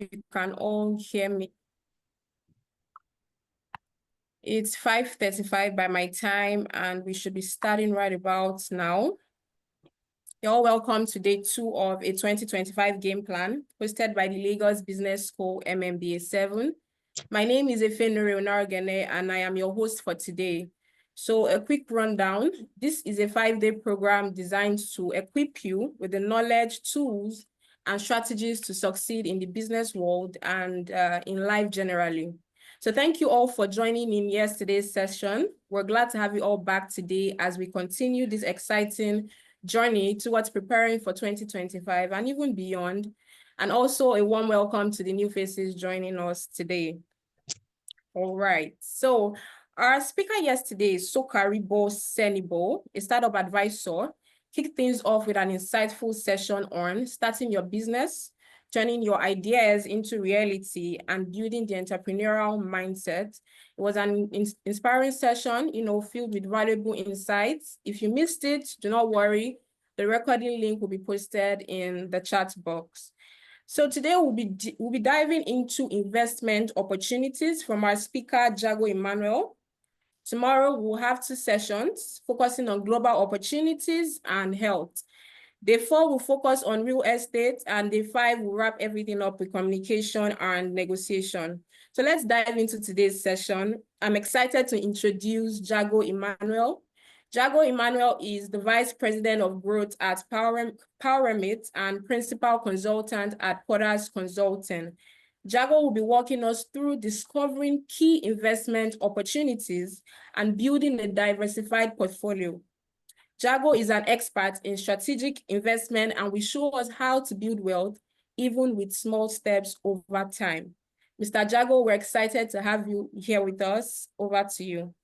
you can all hear me. It's 5:35 by my time, and we should be starting right about now. You're all welcome to day 2 of a 2025 game plan hosted by the Lagos Business School MMBA7. My name is Emmanuel, and I am your host for today. So a quick rundown. This is a 5-day program designed to equip you with the knowledge, tools, and strategies to succeed in the business world and in life generally. So thank you all for joining in yesterday's session. We're glad to have you all back today as we continue this exciting journey towards preparing for 2025 and even beyond. And also a warm welcome to the new faces joining us today. All right, so our speaker yesterday is Sokaribo Senibo, a startup advisor, kicked things off with an insightful session on starting your business, turning your ideas into reality, and building the entrepreneurial mindset. It was an inspiring session, filled with valuable insights. If you missed it, do not worry. The recording link will be posted in the chat box. So today we'll be diving into investment opportunities from our speaker, Jago Emmanuel. Tomorrow we'll have 2 sessions focusing on global opportunities and health. Day 4 will focus on real estate, and day 5 will wrap everything up with communication and negotiation. So let's dive into today's session. I'm excited to introduce Jago Emmanuel. Jago Emmanuel is the Vice President of Growth at PowerMate and Principal Consultant at Porter's Consulting. Jago will be walking us through discovering key investment opportunities and building a diversified portfolio. Jago is an expert in strategic investment and will show us how to build wealth, even with small steps over time. Mr. Jago, we're excited to have you here with us. Over to you.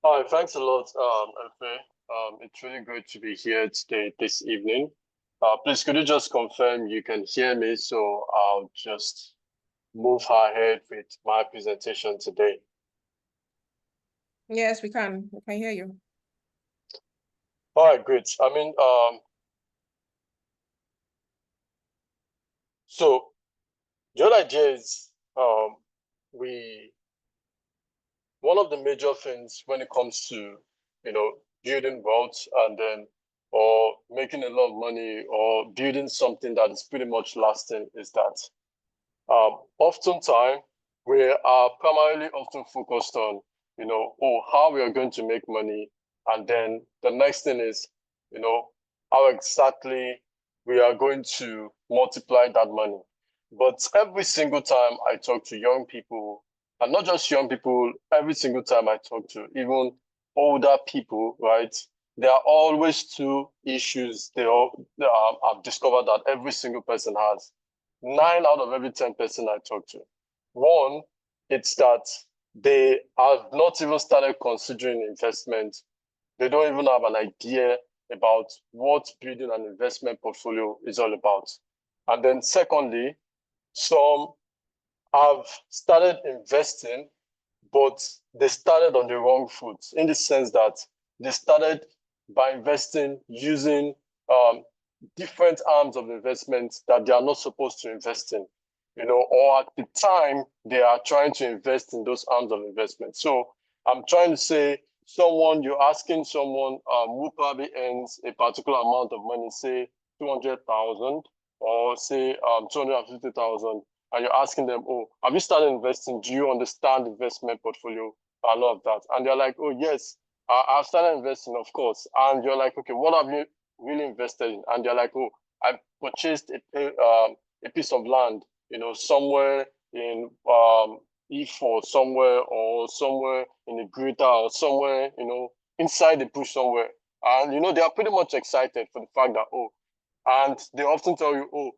Hi, thanks a lot, Efe. It's really great to be here today, this evening. Please, could you just confirm you can hear me, so I'll just move ahead with my presentation today. Yes, we can. We can hear you. All right, great. So the other idea is one of the major things when it comes to, building wealth and then or making a lot of money or building something that is pretty much lasting is that oftentimes we are primarily often focused on, how we are going to make money. And then the next thing is, how exactly we are going to multiply that money. But every single time I talk to young people, and not just young people, every single time I talk to even older people, right, there are always 2 issues I've discovered that every single person has. 9 out of every 10 person I talk to. One, it's that they have not even started considering investment. They don't even have an idea about what building an investment portfolio is all about. And then secondly, some have started investing, but they started on the wrong foot, in the sense that they started by investing using different arms of investment that they are not supposed to invest in, or at the time they are trying to invest in those arms of investment. So I'm trying to say you're asking someone who probably earns a particular amount of money, say 200,000 or say 250,000, and you're asking them, oh, have you started investing? Do you understand investment portfolio and all of that? And they're like, oh, yes, I've started investing, of course. And you're like, okay, what have you really invested in? And they're like, oh, I purchased a piece of land, somewhere in E4 somewhere, or somewhere in the greater, or somewhere, inside the bush somewhere. And, they are pretty much excited for the fact that, oh, and they often tell you, oh,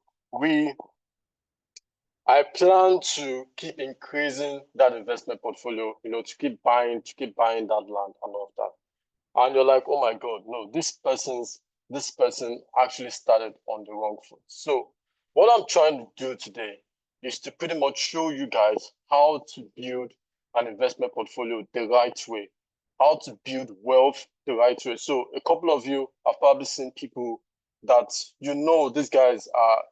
I plan to keep increasing that investment portfolio, to keep buying that land and all of that. And you're like, oh my God, no, this person actually started on the wrong foot. So what I'm trying to do today is to pretty much show you guys how to build an investment portfolio the right way. how to build wealth the right way. So a couple of you have probably seen people that these guys are,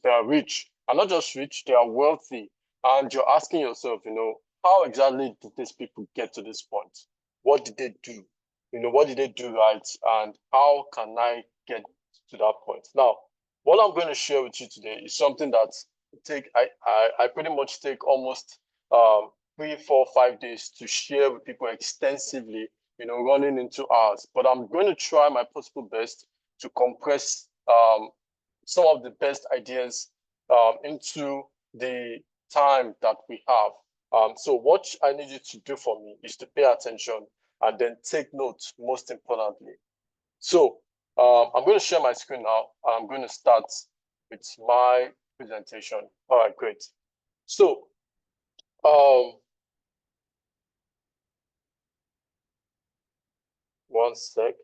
they are rich, and not just rich, they are wealthy. And you're asking yourself, how exactly did these people get to this point? What did they do? What did they do right? And how can I get to that point? Now, what I'm going to share with you today is something that I pretty much take almost 3, 4, 5 days to share with people extensively, running into hours. But I'm going to try my possible best to compress some of the best ideas into the time that we have. So what I need you to do for me is to pay attention and then take notes, most importantly. So I'm going to share my screen now, and I'm going to start with my presentation. All right, great. So one sec.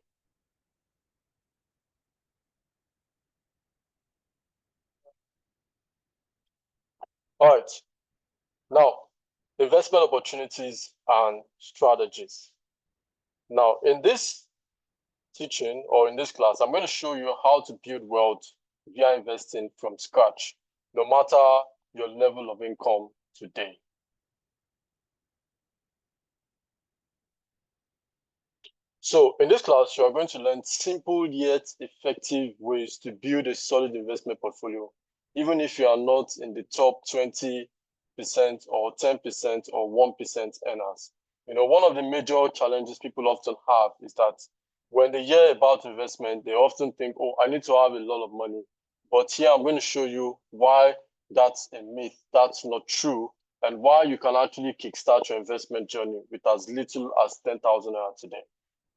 All right. Now, investment opportunities and strategies. Now, in this teaching or in this class, I'm going to show you how to build wealth via investing from scratch, no matter your level of income today. So in this class, you are going to learn simple yet effective ways to build a solid investment portfolio, even if you are not in the top 20% or 10% or 1% earners. One of the major challenges people often have is that when they hear about investment, they often think, oh, I need to have a lot of money. But here I'm going to show you why that's a myth, that's not true, and why you can actually kickstart your investment journey with as little as 10,000 naira today.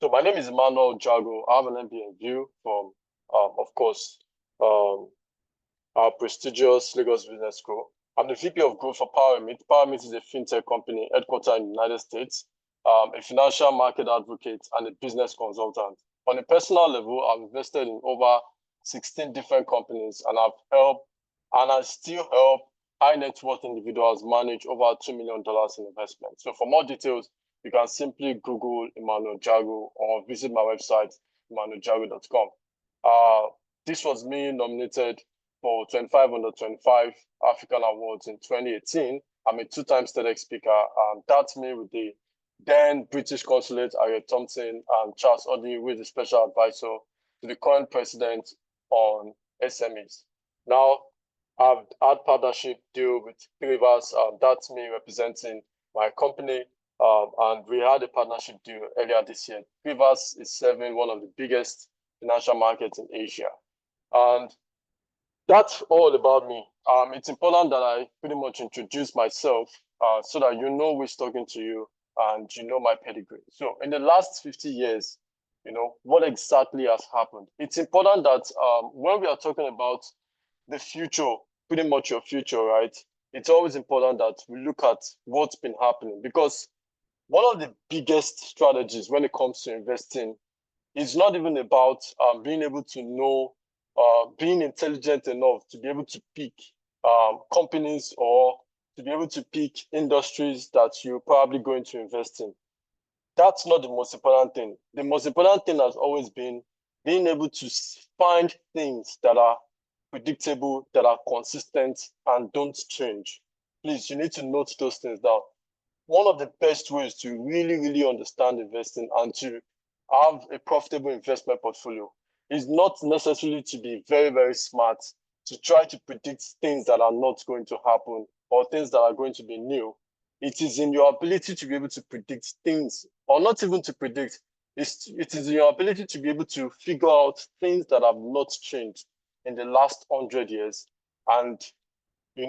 So my name is Emmanuel Jago. I have an MBA in view from, of course, our prestigious Lagos Business School. I'm the VP of Growth for PowerMeet. PowerMeet is a fintech company headquartered in the United States, a financial market advocate, and a business consultant. On a personal level, I've invested in over 16 different companies, and I still help high net worth individuals manage over $2 million in investments. So for more details, you can simply Google Emmanuel Jago or visit my website, emmanueljago.com. This was me nominated for 25 under 25 African Awards in 2018. I'm a 2-time TEDx speaker. That's me with the then British Consulate, Harriet Thompson, and Charles Oddy, who is the special advisor to the current president on SMEs. Now, I've had partnership deal with Rivers. That's me representing my company. And we had a partnership deal earlier this year. Rivers is serving one of the biggest financial markets in Asia. And that's all about me. It's important that I pretty much introduce myself so that you know who's talking to you and you know my pedigree. So in the last 50 years, what exactly has happened? It's important that when we are talking about the future, pretty much your future, right? It's always important that we look at what's been happening, because one of the biggest strategies when it comes to investing is not even about being able to know, being intelligent enough to be able to pick companies or to be able to pick industries that you're probably going to invest in. That's not the most important thing. The most important thing has always been being able to find things that are predictable, that are consistent, and don't change. Please, you need to note those things down. One of the best ways to really, really understand investing and to have a profitable investment portfolio is not necessarily to be very, very smart, to try to predict things that are not going to happen or things that are going to be new. It is in your ability to be able to predict things, or not even to predict. It is in your ability to be able to figure out things that have not changed in the last 100 years, and be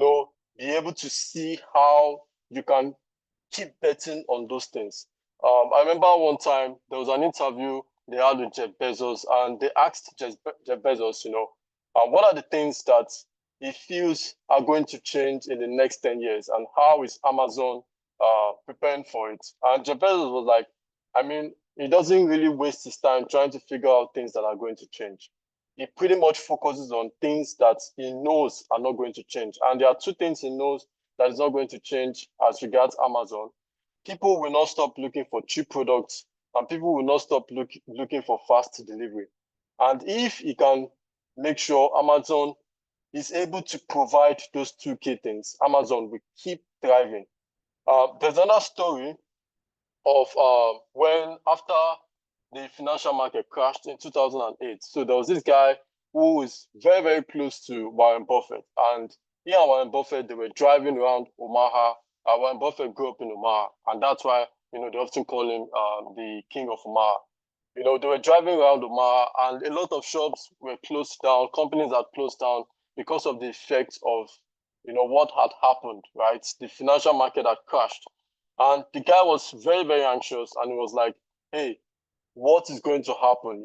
able to see how you can keep betting on those things. I remember one time there was an interview they had with Jeff Bezos, and they asked Jeff Bezos, what are the things that he feels are going to change in the next 10 years, and how is Amazon preparing for it? And Jeff Bezos was like, he doesn't really waste his time trying to figure out things that are going to change. He pretty much focuses on things that he knows are not going to change. And there are 2 things he knows that is not going to change as regards Amazon. People will not stop looking for cheap products and people will not stop looking for fast delivery. And if he can make sure Amazon is able to provide those two key things, Amazon will keep thriving. There's another story of when after the financial market crashed in 2008. So there was this guy who is very, very close to Warren Buffett. And he and Warren Buffett, they were driving around Omaha. Warren Buffett grew up in Omaha. And that's why, they often call him the king of Omaha. They were driving around Omaha, and a lot of shops were closed down. Companies had closed down because of the effects of, what had happened, right? The financial market had crashed. And the guy was very, very anxious, and he was like, hey, what is going to happen?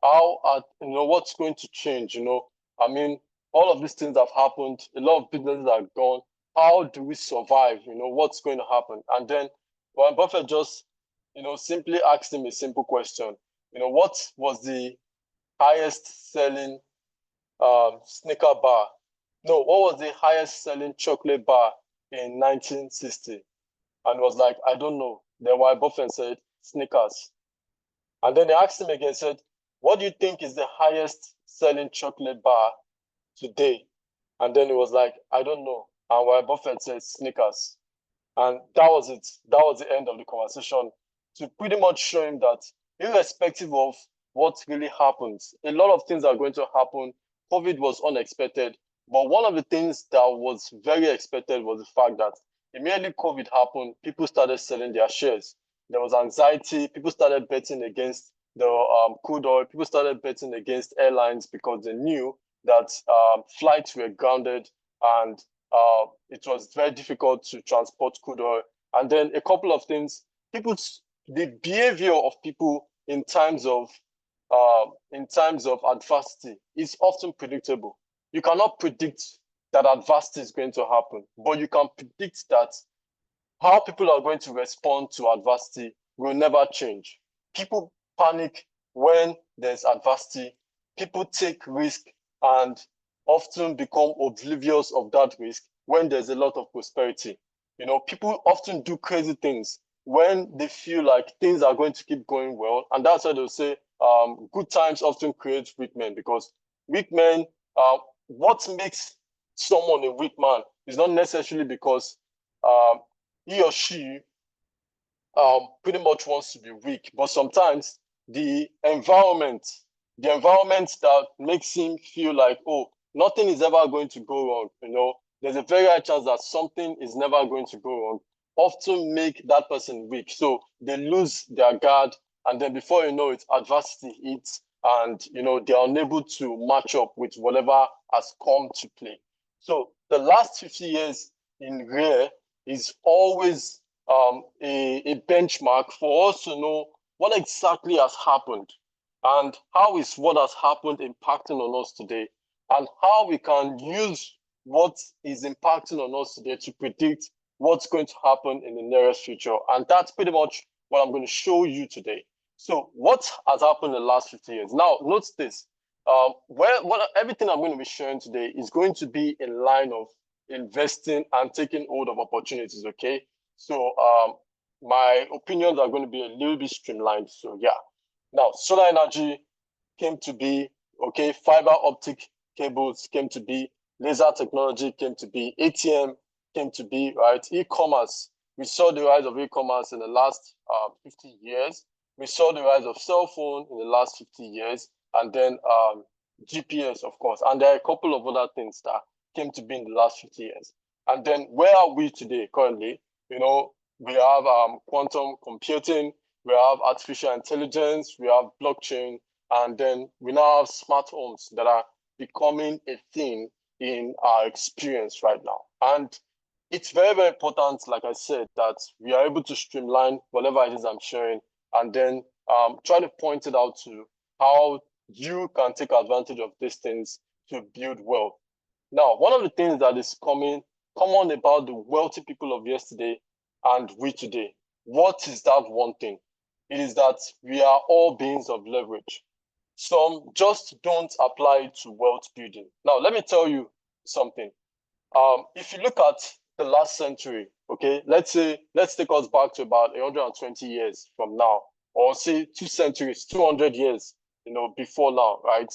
What's going to change? I mean, all of these things have happened. A lot of businesses are gone. How do we survive? What's going to happen? And then Warren Buffett just, simply asked him a simple question. What was the highest selling Snicker bar? No, what was the highest selling chocolate bar in 1960? And was like, I don't know. Then Warren Buffett said, Snickers. And then they asked him again, said, what do you think is the highest selling chocolate bar today? And then he was like, I don't know. And Warren Buffett said, Snickers. And that was it. That was the end of the conversation, to pretty much show him that irrespective of what really happens, a lot of things are going to happen. COVID was unexpected. But one of the things that was very expected was the fact that immediately COVID happened, people started selling their shares. There was anxiety. People started betting against the crude oil. People started betting against airlines because they knew that flights were grounded, and it was very difficult to transport crude oil. And then a couple of things, the behavior of people in times of adversity is often predictable. You cannot predict that adversity is going to happen, but you can predict that how people are going to respond to adversity will never change. People panic when there's adversity. People take risk and often become oblivious of that risk when there's a lot of prosperity. People often do crazy things when they feel like things are going to keep going well. And that's why they'll say good times often create weak men, because weak men, what makes someone a weak man is not necessarily because he or she pretty much wants to be weak, but sometimes the environment that makes him feel like, oh, nothing is ever going to go wrong, there's a very high chance that something is never going to go wrong, often make that person weak. So they lose their guard, and then before you know it, adversity hits, and they are unable to match up with whatever has come to play. So the last 50 years in RARE is always a benchmark for us to know what exactly has happened, and how is what has happened impacting on us today, and how we can use what is impacting on us today to predict what's going to happen in the nearest future. And that's pretty much what I'm going to show you today. So what has happened in the last 50 years? Now, note this. Everything I'm going to be sharing today is going to be in line of investing and taking hold of opportunities, okay? So my opinions are going to be a little bit streamlined. So yeah. Now, solar energy came to be, okay? Fiber optic cables came to be. Laser technology came to be. ATM came to be, right? E-commerce. We saw the rise of e-commerce in the last 50 years. We saw the rise of cell phone in the last 50 years. And then GPS, of course. And there are a couple of other things that came to be in the last 50 years. And then where are we today currently? We have quantum computing, we have artificial intelligence, we have blockchain, and then we now have smart homes that are becoming a thing in our experience right now. And it's very, very important, like I said, that we are able to streamline whatever it is I'm sharing, and then try to point it out to how you can take advantage of these things to build wealth. Now, one of the things that is common about the wealthy people of yesterday and we today, what is that one thing? It is that we are all beings of leverage. Some just don't apply it to wealth building. Now, let me tell you something. If you look at the last century, okay, let's take us back to about 120 years from now. or say 2 centuries, 200 years, before now, right?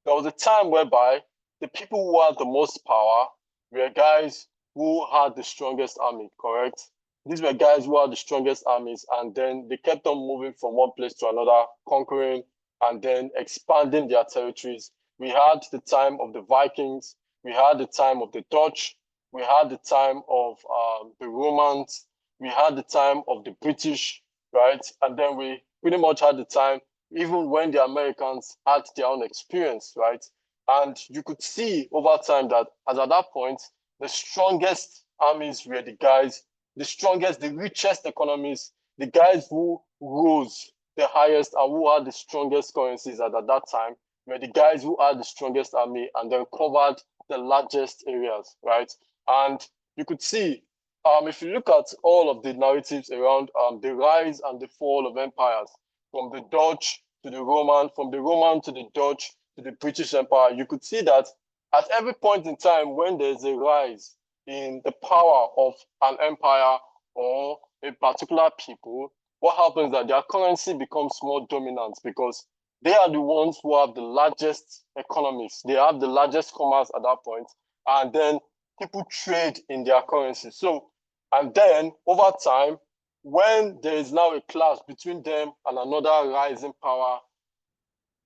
There was a time whereby the people who had the most power were guys who had the strongest army, correct? These were guys who had the strongest armies, and then they kept on moving from one place to another, conquering and then expanding their territories. We had the time of the Vikings, we had the time of the Dutch, we had the time of the Romans, we had the time of the British, right? And then we pretty much had the time even when the Americans had their own experience, right? And you could see over time that as at that point, the strongest armies were the guys, the strongest, the richest economies, the guys who rose the highest and who had the strongest currencies at that time were the guys who had the strongest army and then covered the largest areas, right? And you could see, if you look at all of the narratives around the rise and the fall of empires, from the Dutch to the Roman, from the Roman to the Dutch to the British Empire, you could see that at every point in time when there's a rise in the power of an empire or a particular people, what happens is that their currency becomes more dominant because they are the ones who have the largest economies. They have the largest commerce at that point, and then people trade in their currency. So, and then over time, when there is now a clash between them and another rising power,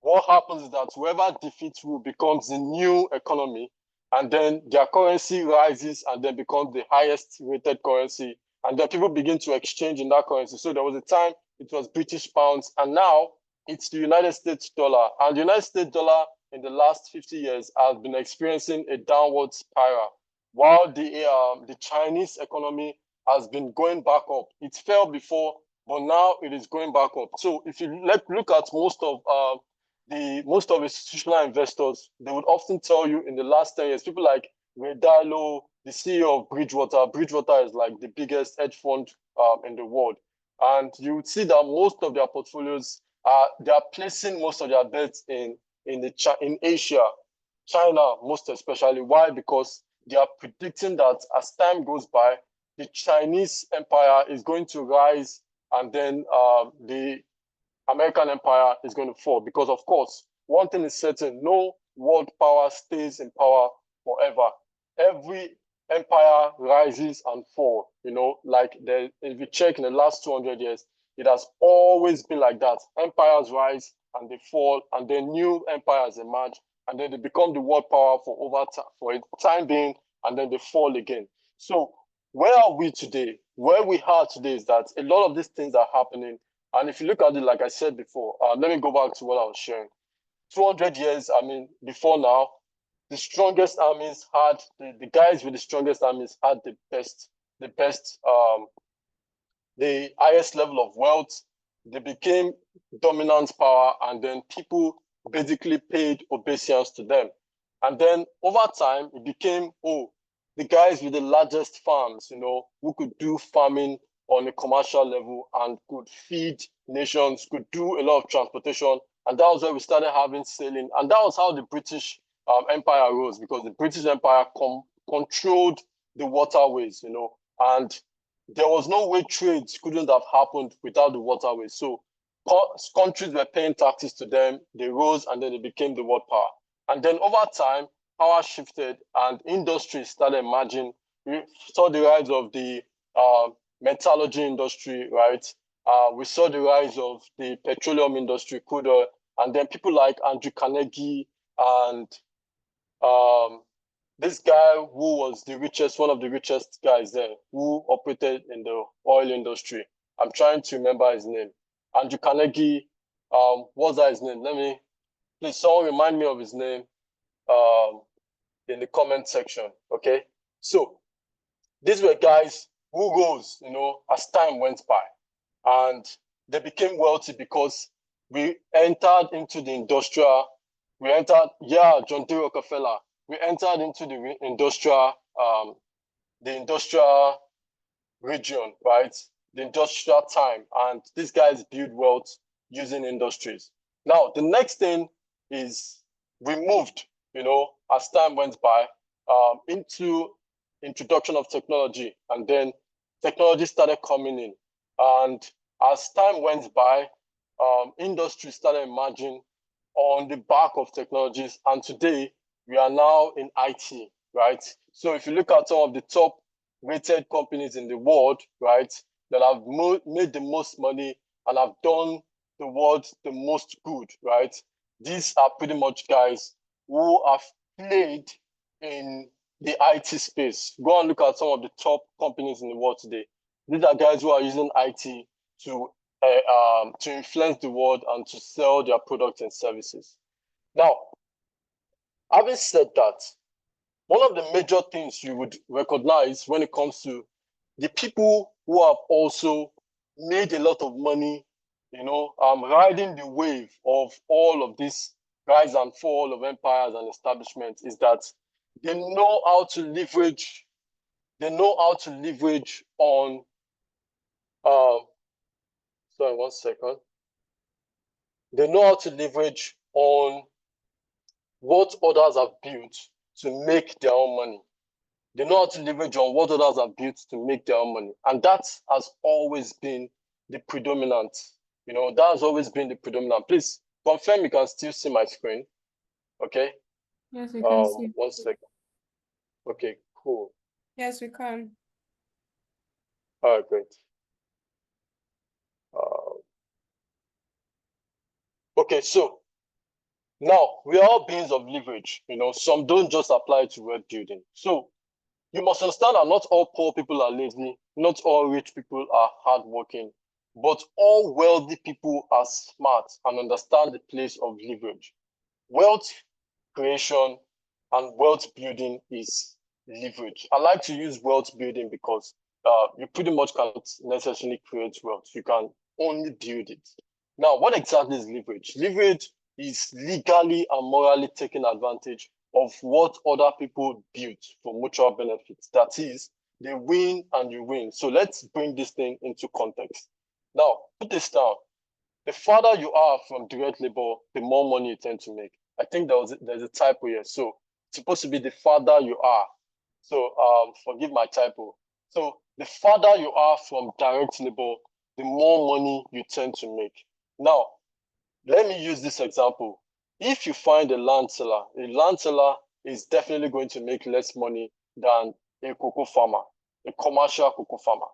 what happens is that whoever defeats who becomes the new economy, and then their currency rises and then becomes the highest rated currency, and then people begin to exchange in that currency. So there was a time it was British pounds, and now it's the United States dollar. And the United States dollar in the last 50 years has been experiencing a downward spiral, while the Chinese economy has been going back up. It fell before, but now it is going back up. So if you look at most of institutional investors, they would often tell you in the last 10 years, people like Ray Dalio, the CEO of Bridgewater is like the biggest hedge fund in the world. And you would see that most of their portfolios they are placing most of their bets in Asia, China most especially. Why? Because they are predicting that as time goes by, the Chinese empire is going to rise, and then the American empire is going to fall. Because of course, one thing is certain: no world power stays in power forever. Every empire rises and falls. If you check in the last 200 years, it has always been like that. Empires rise and they fall, and then new empires emerge, and then they become the world power for a time being, and then they fall again. So where are we today? Where we are today is that a lot of these things are happening. And if you look at it, like I said before, let me go back to what I was sharing. 200 years, before now, the strongest armies had, the guys with the strongest armies had the highest level of wealth. They became dominant power, and then people basically paid obeisance to them. And then over time, it became, the guys with the largest farms, who could do farming on a commercial level and could feed nations, could do a lot of transportation. And that was where we started having sailing. And that was how the British Empire rose, because the British Empire controlled the waterways, and there was no way trades couldn't have happened without the waterways. So countries were paying taxes to them, they rose, and then they became the world power. And then over time, power shifted and industries started emerging. We saw the rise of the metallurgy industry, right? We saw the rise of the petroleum industry, crude oil, and then people like Andrew Carnegie and this guy who was one of the richest guys there, who operated in the oil industry. I'm trying to remember his name. Andrew Carnegie, what's that his name? Please, someone remind me of his name in the comment section, okay? So these were guys who rose, as time went by, and they became wealthy because we entered into the industrial, John D. Rockefeller, we entered into the industrial region, right? The industrial time, and these guys build wealth using industries. Now, the next thing is we moved, as time went by, into introduction of technology, and then technology started coming in. And as time went by, industry started emerging on the back of technologies, and today we are now in IT, right? So if you look at some of the top rated companies in the world, right, that have made the most money and have done the world the most good, right? These are pretty much guys who have played in the IT space. Go and look at some of the top companies in the world today. These are guys who are using IT to influence the world and to sell their products and services. Now, having said that, one of the major things you would recognize when it comes to the people who have also made a lot of money, riding the wave of all of this rise and fall of empires and establishments, is that they know how to leverage. They know how to leverage on. Sorry, 1 second. They know how to leverage on what others have built to make their own money. They know how to leverage on what others have built to make their own money. And that has always been the predominant. That has always been the predominant. Please confirm you can still see my screen. Okay. Yes, we can see. 1 second. Okay, cool. Yes, we can. All right, great. Okay, so now we are all beings of leverage. Some don't just apply to wealth building. So you must understand that not all poor people are lazy, not all rich people are hardworking, but all wealthy people are smart and understand the place of leverage. Wealth creation and wealth building is leverage. I like to use wealth building because you pretty much cannot necessarily create wealth. You can only build it. Now, what exactly is leverage? Leverage is legally and morally taking advantage of what other people built for mutual benefits. That is, they win and you win. So let's bring this thing into context. Now, put this down. The farther you are from direct labor, the more money you tend to make. I think there's a typo here. So it's supposed to be the farther you are. So forgive my typo. So the farther you are from direct labor, the more money you tend to make. Now, let me use this example. If you find a land seller is definitely going to make less money than a cocoa farmer, a commercial cocoa farmer.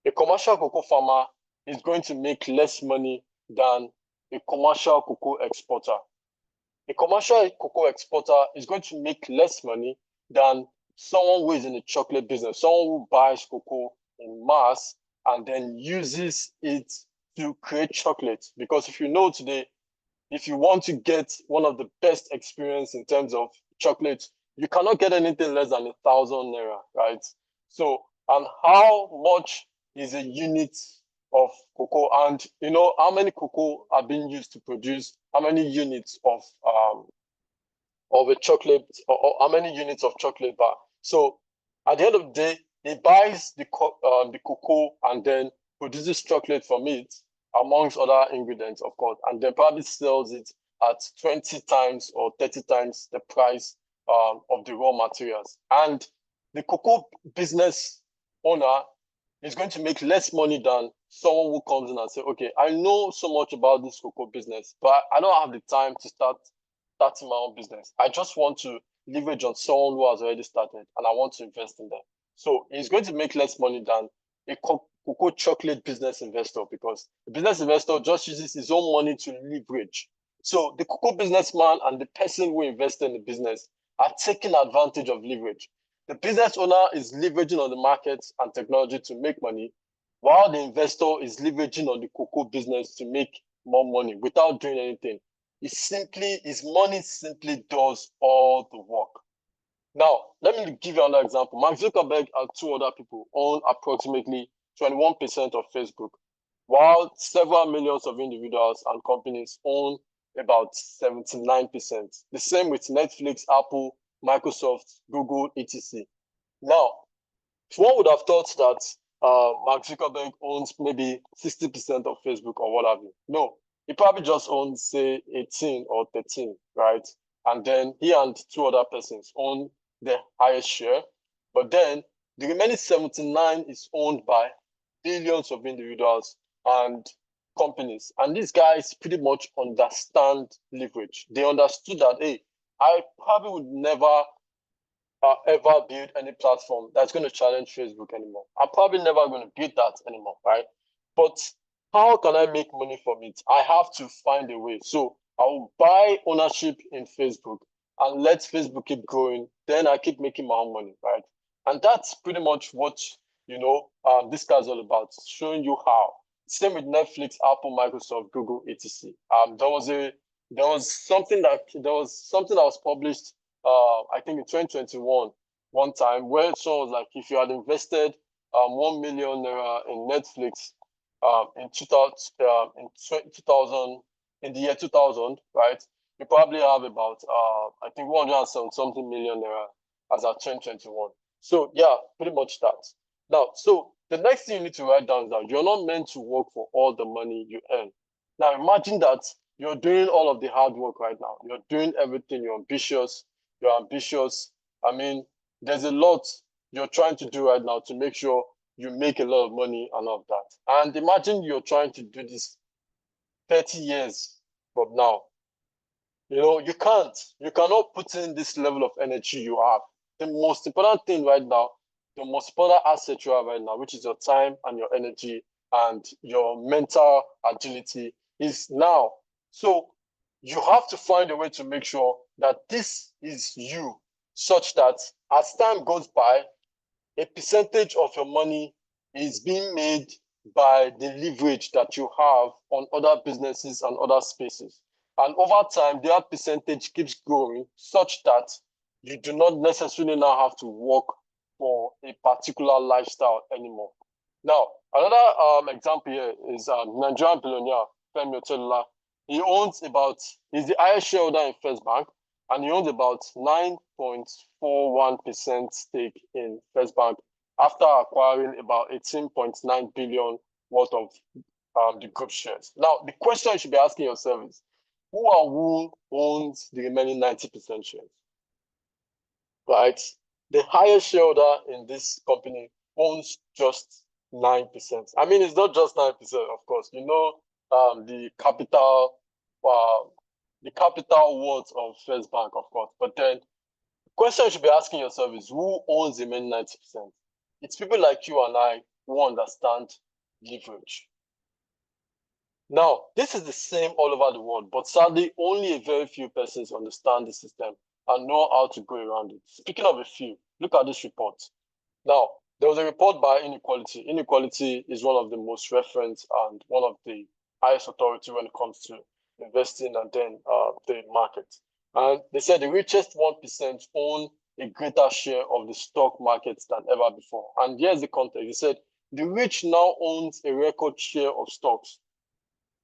A commercial cocoa farmer is going to make less money than a commercial cocoa exporter. A commercial cocoa exporter is going to make less money than someone who is in the chocolate business, someone who buys cocoa in mass and then uses it to create chocolate. Because if you know today, if you want to get one of the best experience in terms of chocolate, you cannot get anything less than 1,000 naira, right? So, and how much is a unit of cocoa? And how many cocoa are being used to produce how many units of a chocolate, or how many units of chocolate bar? So, at the end of the day, he buys the cocoa and then produces chocolate from it, amongst other ingredients, of course, and then probably sells it at 20 times or 30 times the price of the raw materials. And the cocoa business owner is going to make less money than someone who comes in and say, okay, I know so much about this cocoa business, but I don't have the time to starting my own business. I just want to leverage on someone who has already started and I want to invest in them. So he's going to make less money than a cocoa chocolate business investor, because the business investor just uses his own money to leverage. So the cocoa businessman and the person who invested in the business are taking advantage of leverage. The business owner is leveraging on the markets and technology to make money, while the investor is leveraging on the cocoa business to make more money without doing anything. His money simply does all the work. Now, let me give you another example. Mark Zuckerberg and two other people own approximately 21% of Facebook, while several millions of individuals and companies own about 79%. The same with Netflix, Apple, Microsoft, Google, etc. Now, one would have thought that Mark Zuckerberg owns maybe 60% of Facebook or what have you. No, he probably just owns, say, 18 or 13, right? And then he and two other persons own the highest share. But then the remaining 79 is owned by billions of individuals and companies. And these guys pretty much understand leverage. They understood that, hey, I probably would never ever build any platform that's going to challenge Facebook anymore. I'm probably never going to build that anymore, right? But how can I make money from it? I have to find a way. So I will buy ownership in Facebook and let Facebook keep growing. Then I keep making my own money, right? And that's pretty much what this guy's all about, showing you how. Same with Netflix, Apple, Microsoft, Google, etc. There was something that was published I think in 2021 one time where it shows like if you had invested 1 million naira in Netflix in 2000 in the year 2000, right? You probably have about I think 107 something million naira as at 2021. So yeah, pretty much that. Now, so the next thing you need to write down is that you're not meant to work for all the money you earn. Now imagine that you're doing all of the hard work right now. You're doing everything. You're ambitious. I mean, there's a lot you're trying to do right now to make sure you make a lot of money and all of that. And imagine you're trying to do this 30 years from now. You can't. You cannot put in this level of energy you have. The most important thing right now, the most important asset you have right now, which is your time and your energy and your mental agility, is now. So you have to find a way to make sure that this is you, such that as time goes by, a percentage of your money is being made by the leverage that you have on other businesses and other spaces. And over time, that percentage keeps growing such that you do not necessarily now have to work for a particular lifestyle anymore. Now, another example here is Nigerian billionaire Femi Otedola. He's the highest shareholder in First Bank, and he owns about 9.41% stake in First Bank after acquiring about 18.9 billion worth of the group shares. Now, the question you should be asking yourself is, who owns the remaining 90% shares? Right? The highest shareholder in this company owns just 9%. I mean, it's not just 9%, of course. The capital worth of First Bank, of course. But then the question you should be asking yourself is, who owns the remaining 90%? It's people like you and I who understand leverage. Now, this is the same all over the world, but sadly, only a very few persons understand the system and know how to go around it. Speaking of a few, look at this report. Now, there was a report by Inequality. Inequality is one of the most referenced and one of the highest authority when it comes to investing and then the market. And they said the richest 1% own a greater share of the stock markets than ever before. And here's the context. They said the rich now owns a record share of stocks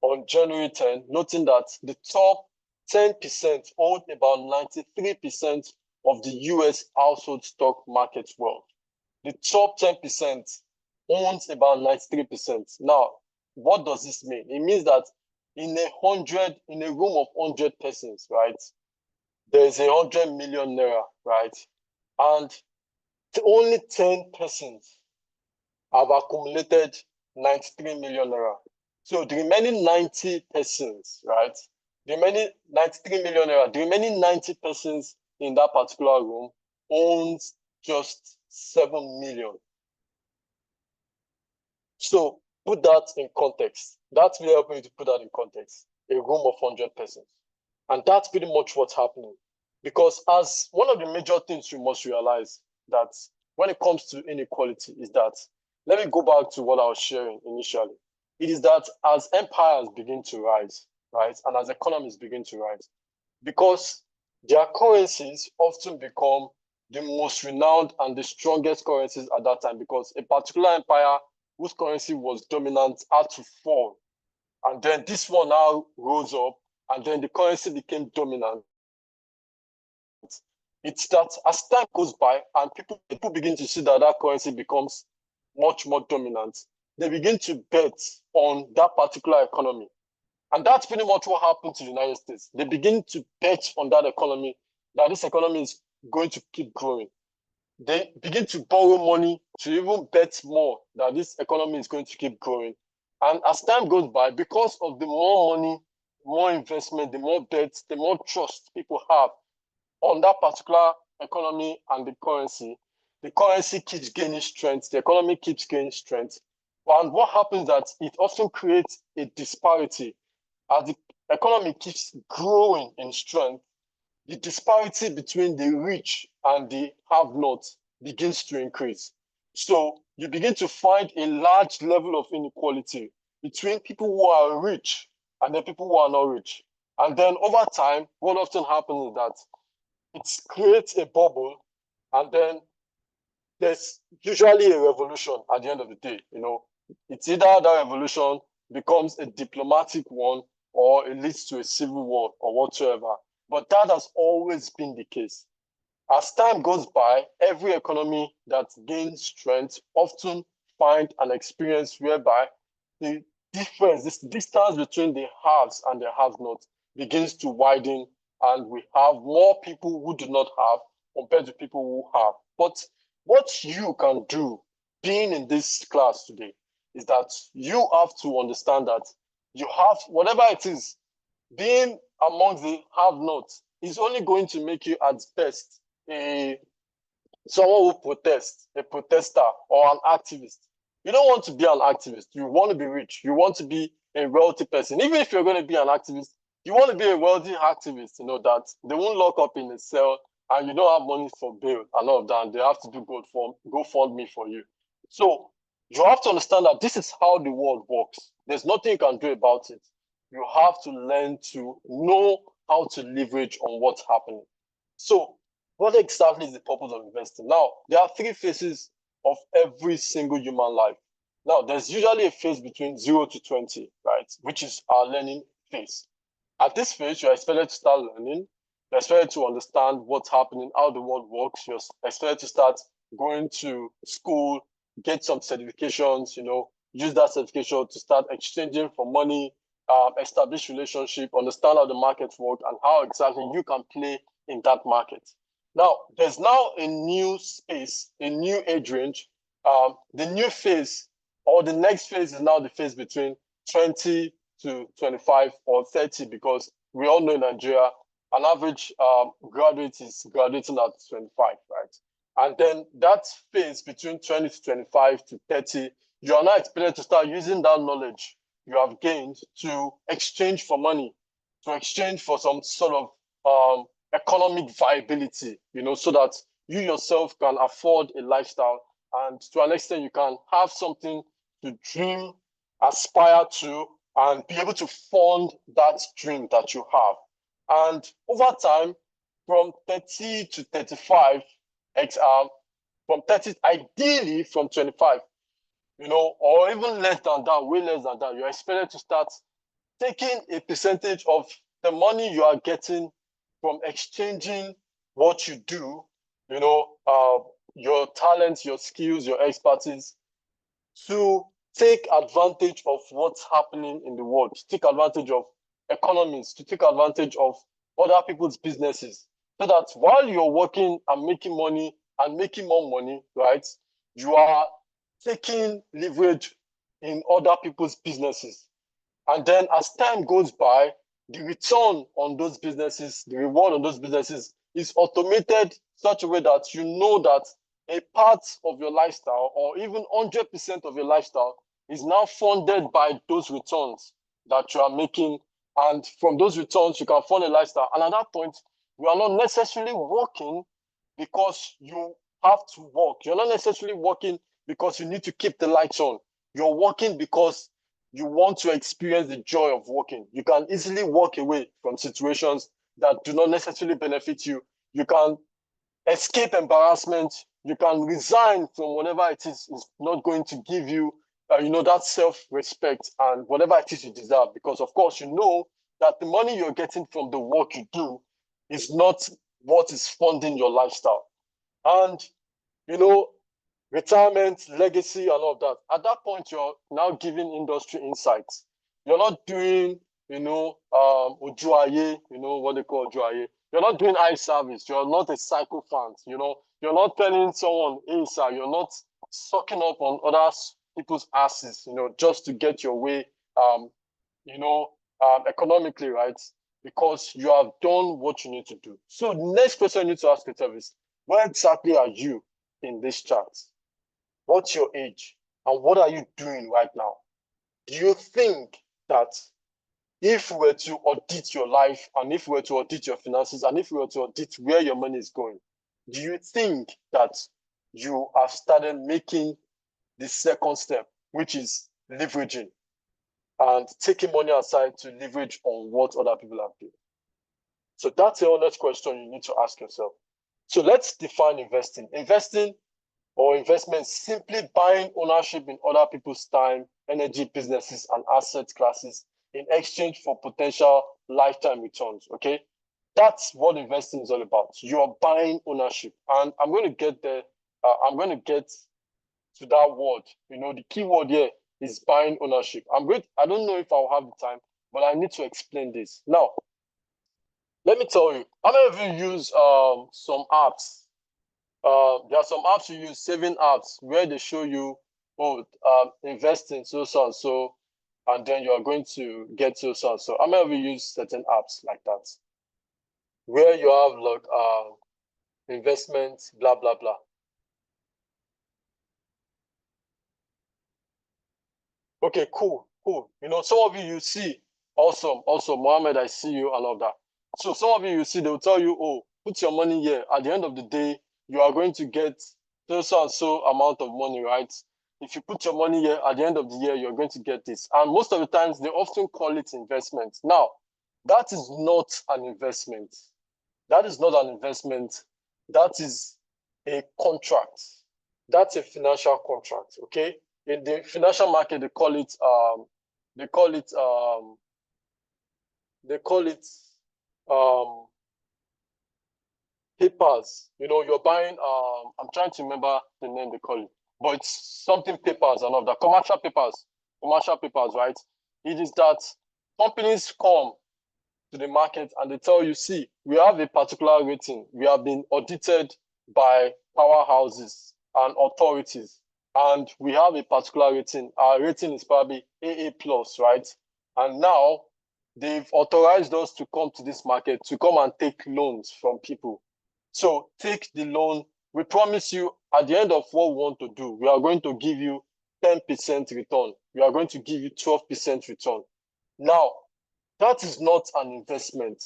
on January 10, noting that the top 10% owned about 93% of the US household stock market wealth. The top 10% owns about 93%. Now, what does this mean? It means that in a room of 100 persons, right, there's 100 million naira, right? And only 10 persons have accumulated 93 million naira. So the remaining 90 persons, right? The remaining 93 million naira, the remaining 90 persons in that particular room owns just 7 million. So put that in context. That's really helping you to put that in context. A room of 100 persons. And that's pretty much what's happening. Because as one of the major things you must realize that when it comes to inequality is that, let me go back to what I was sharing initially. It is that as empires begin to rise, right, and as economies begin to rise, because their currencies often become the most renowned and the strongest currencies at that time, because a particular empire whose currency was dominant had to fall. And then this one now rose up, and then the currency became dominant. It's that as time goes by and people begin to see that currency becomes much more dominant, they begin to bet on that particular economy. And that's pretty much what happened to the United States. They begin to bet on that economy, that this economy is going to keep growing. They begin to borrow money to even bet more that this economy is going to keep growing. And as time goes by, because of the more money, more investment, the more debts, the more trust people have on that particular economy and the currency keeps gaining strength, the economy keeps gaining strength. And what happens that it often creates a disparity. As the economy keeps growing in strength, the disparity between the rich and the have-nots begins to increase. So you begin to find a large level of inequality between people who are rich and the people who are not rich. And then over time, what often happens is that it creates a bubble, and then there's usually a revolution at the end of the day. It's either that revolution becomes a diplomatic one or it leads to a civil war or whatsoever. But that has always been the case. As time goes by, every economy that gains strength often find an experience whereby the difference, this distance between the haves and the have-nots begins to widen, and we have more people who do not have compared to people who have. But what you can do being in this class today is that you have to understand that you have, whatever it is, being among the have-nots is only going to make you at best someone who protests, a protester or an activist. You don't want to be an activist. You want to be rich. You want to be a wealthy person. Even if you're going to be an activist, you want to be a wealthy activist, that they won't lock up in a cell and you don't have money for bail and all of that. And they have to do GoFundMe for you. So you have to understand that this is how the world works. There's nothing you can do about it. You have to learn to know how to leverage on what's happening. So what exactly is the purpose of investing? Now, there are three phases of every single human life. Now, there's usually a phase between 0 to 20, right? Which is our learning phase. At this phase, you're expected to start learning. You're expected to understand what's happening, how the world works. You're expected to start going to school, get some certifications, use that certification to start exchanging for money, establish relationship, understand how the markets work, and how exactly you can play in that market. Now, there's now a new space, a new age range. The new phase or the next phase is now the phase between 20 to 25 or 30, because we all know in Nigeria, an average graduate is graduating at 25, right? And then that phase between 20 to 25 to 30, you are now expected to start using that knowledge you have gained to exchange for money, to exchange for some sort of economic viability, so that you yourself can afford a lifestyle, and to an extent you can have something to dream, aspire to, and be able to fund that dream that you have. And over time, from 30 to 35, from 30, ideally from 25, or even less than that, way less than that, you're expected to start taking a percentage of the money you are getting from exchanging what you do, your talents, your skills, your expertise, to take advantage of what's happening in the world, to take advantage of economies, to take advantage of other people's businesses, so that while you're working and making money and making more money, right, you are taking leverage in other people's businesses. And then as time goes by, the return on those businesses, the reward on those businesses is automated such a way that you know that a part of your lifestyle, or even 100% of your lifestyle, is now funded by those returns that you are making. And from those returns, you can fund a lifestyle. And at that point, you are not necessarily working because you have to work. You're not necessarily working because you need to keep the lights on. You're working because you want to experience the joy of working. You can easily walk away from situations that do not necessarily benefit you. You can escape embarrassment. You can resign from whatever it is not going to give you, that self-respect and whatever it is you deserve. Because of course, you know that the money you're getting from the work you do is not what is funding your lifestyle. And, retirement, legacy, and all of that. At that point, you're now giving industry insights. You're not doing, Ojuaye, what they call Ojuaye. You're not doing eye service. You're not a psychophant. You're not telling someone, hey, sir, you're not sucking up on others' people's asses, just to get your way, economically, right? Because you have done what you need to do. So the next question you need to ask yourself is, where exactly are you in this chart? What's your age? And what are you doing right now? Do you think that if we were to audit your life, and if we were to audit your finances, and if we were to audit where your money is going, do you think that you have started making the second step, which is leveraging and taking money aside to leverage on what other people have done? So that's the honest question you need to ask yourself. So let's define investing. Investing or investment is simply buying ownership in other people's time, energy, businesses, and asset classes in exchange for potential lifetime returns. Okay, that's what investing is all about. You are buying ownership, and I'm going to get there. I'm going to get to that word. The key word here is buying ownership. I don't know if I'll have the time, but I need to explain this now. Let me tell you, how many of you use some apps? There are some apps you use, saving apps, where they show you, investing so and so, and then you are going to get so and so. How many of you use certain apps like that, where you have like investment, blah blah blah? Okay, cool. Some of you see, awesome, Mohammed, I see you, and all that. So some of you see, they will tell you, oh, put your money here. At the end of the day, you are going to get so and so amount of money, right? If you put your money here, at the end of the year, you're going to get this. And most of the times, they often call it investment. Now, that is not an investment. That is not an investment. That is a contract. That's a financial contract, okay? In the financial market, they call it papers. You're buying, I'm trying to remember the name they call it, but it's something papers and all that. Commercial papers, right? It is that companies come to the market and they tell you, see, we have a particular rating. We have been audited by powerhouses and authorities, and we have a particular rating. Our rating is probably AA plus, right? And now they've authorized us to come to this market to come and take loans from people. So take the loan. We promise you at the end of what we want to do, we are going to give you 10% return. We are going to give you 12% return. Now, that is not an investment.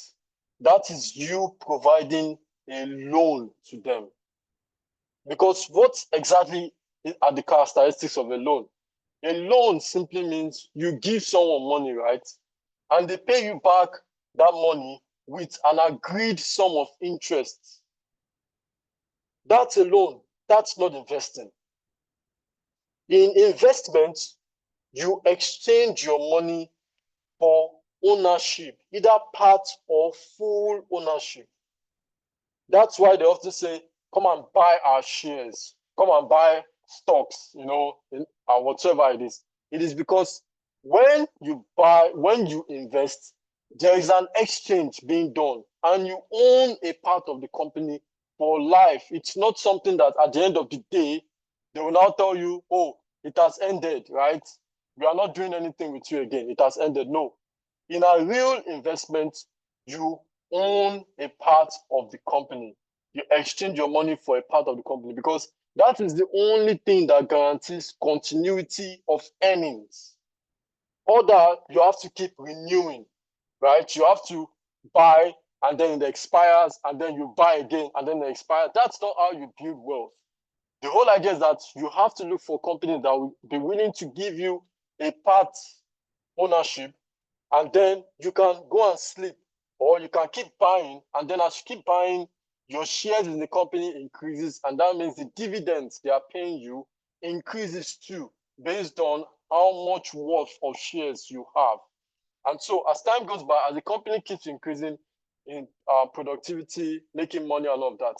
That is you providing a loan to them. Because what exactly are the characteristics of a loan? A loan simply means you give someone money, right? And they pay you back that money with an agreed sum of interest. That's a loan. That's not investing. In investment, you exchange your money for ownership, either part or full ownership. That's why they often say, come and buy our shares, come and buy stocks, and whatever it is. It is because when you invest, there is an exchange being done, and you own a part of the company for life. It's not something that at the end of the day, they will now tell you, oh, it has ended, right? We are not doing anything with you again. It has ended. No. In a real investment, you own a part of the company. You exchange your money for a part of the company because that is the only thing that guarantees continuity of earnings. Other, you have to keep renewing, right? You have to buy and then it expires and then you buy again and then it expires. That's not how you build wealth. The whole idea is that you have to look for companies that will be willing to give you a part ownership, and then you can go and sleep, or you can keep buying, and then as you keep buying, your shares in the company increases, and that means the dividends they are paying you increases too, based on how much worth of shares you have. And so as time goes by, as the company keeps increasing in productivity, making money and all of that,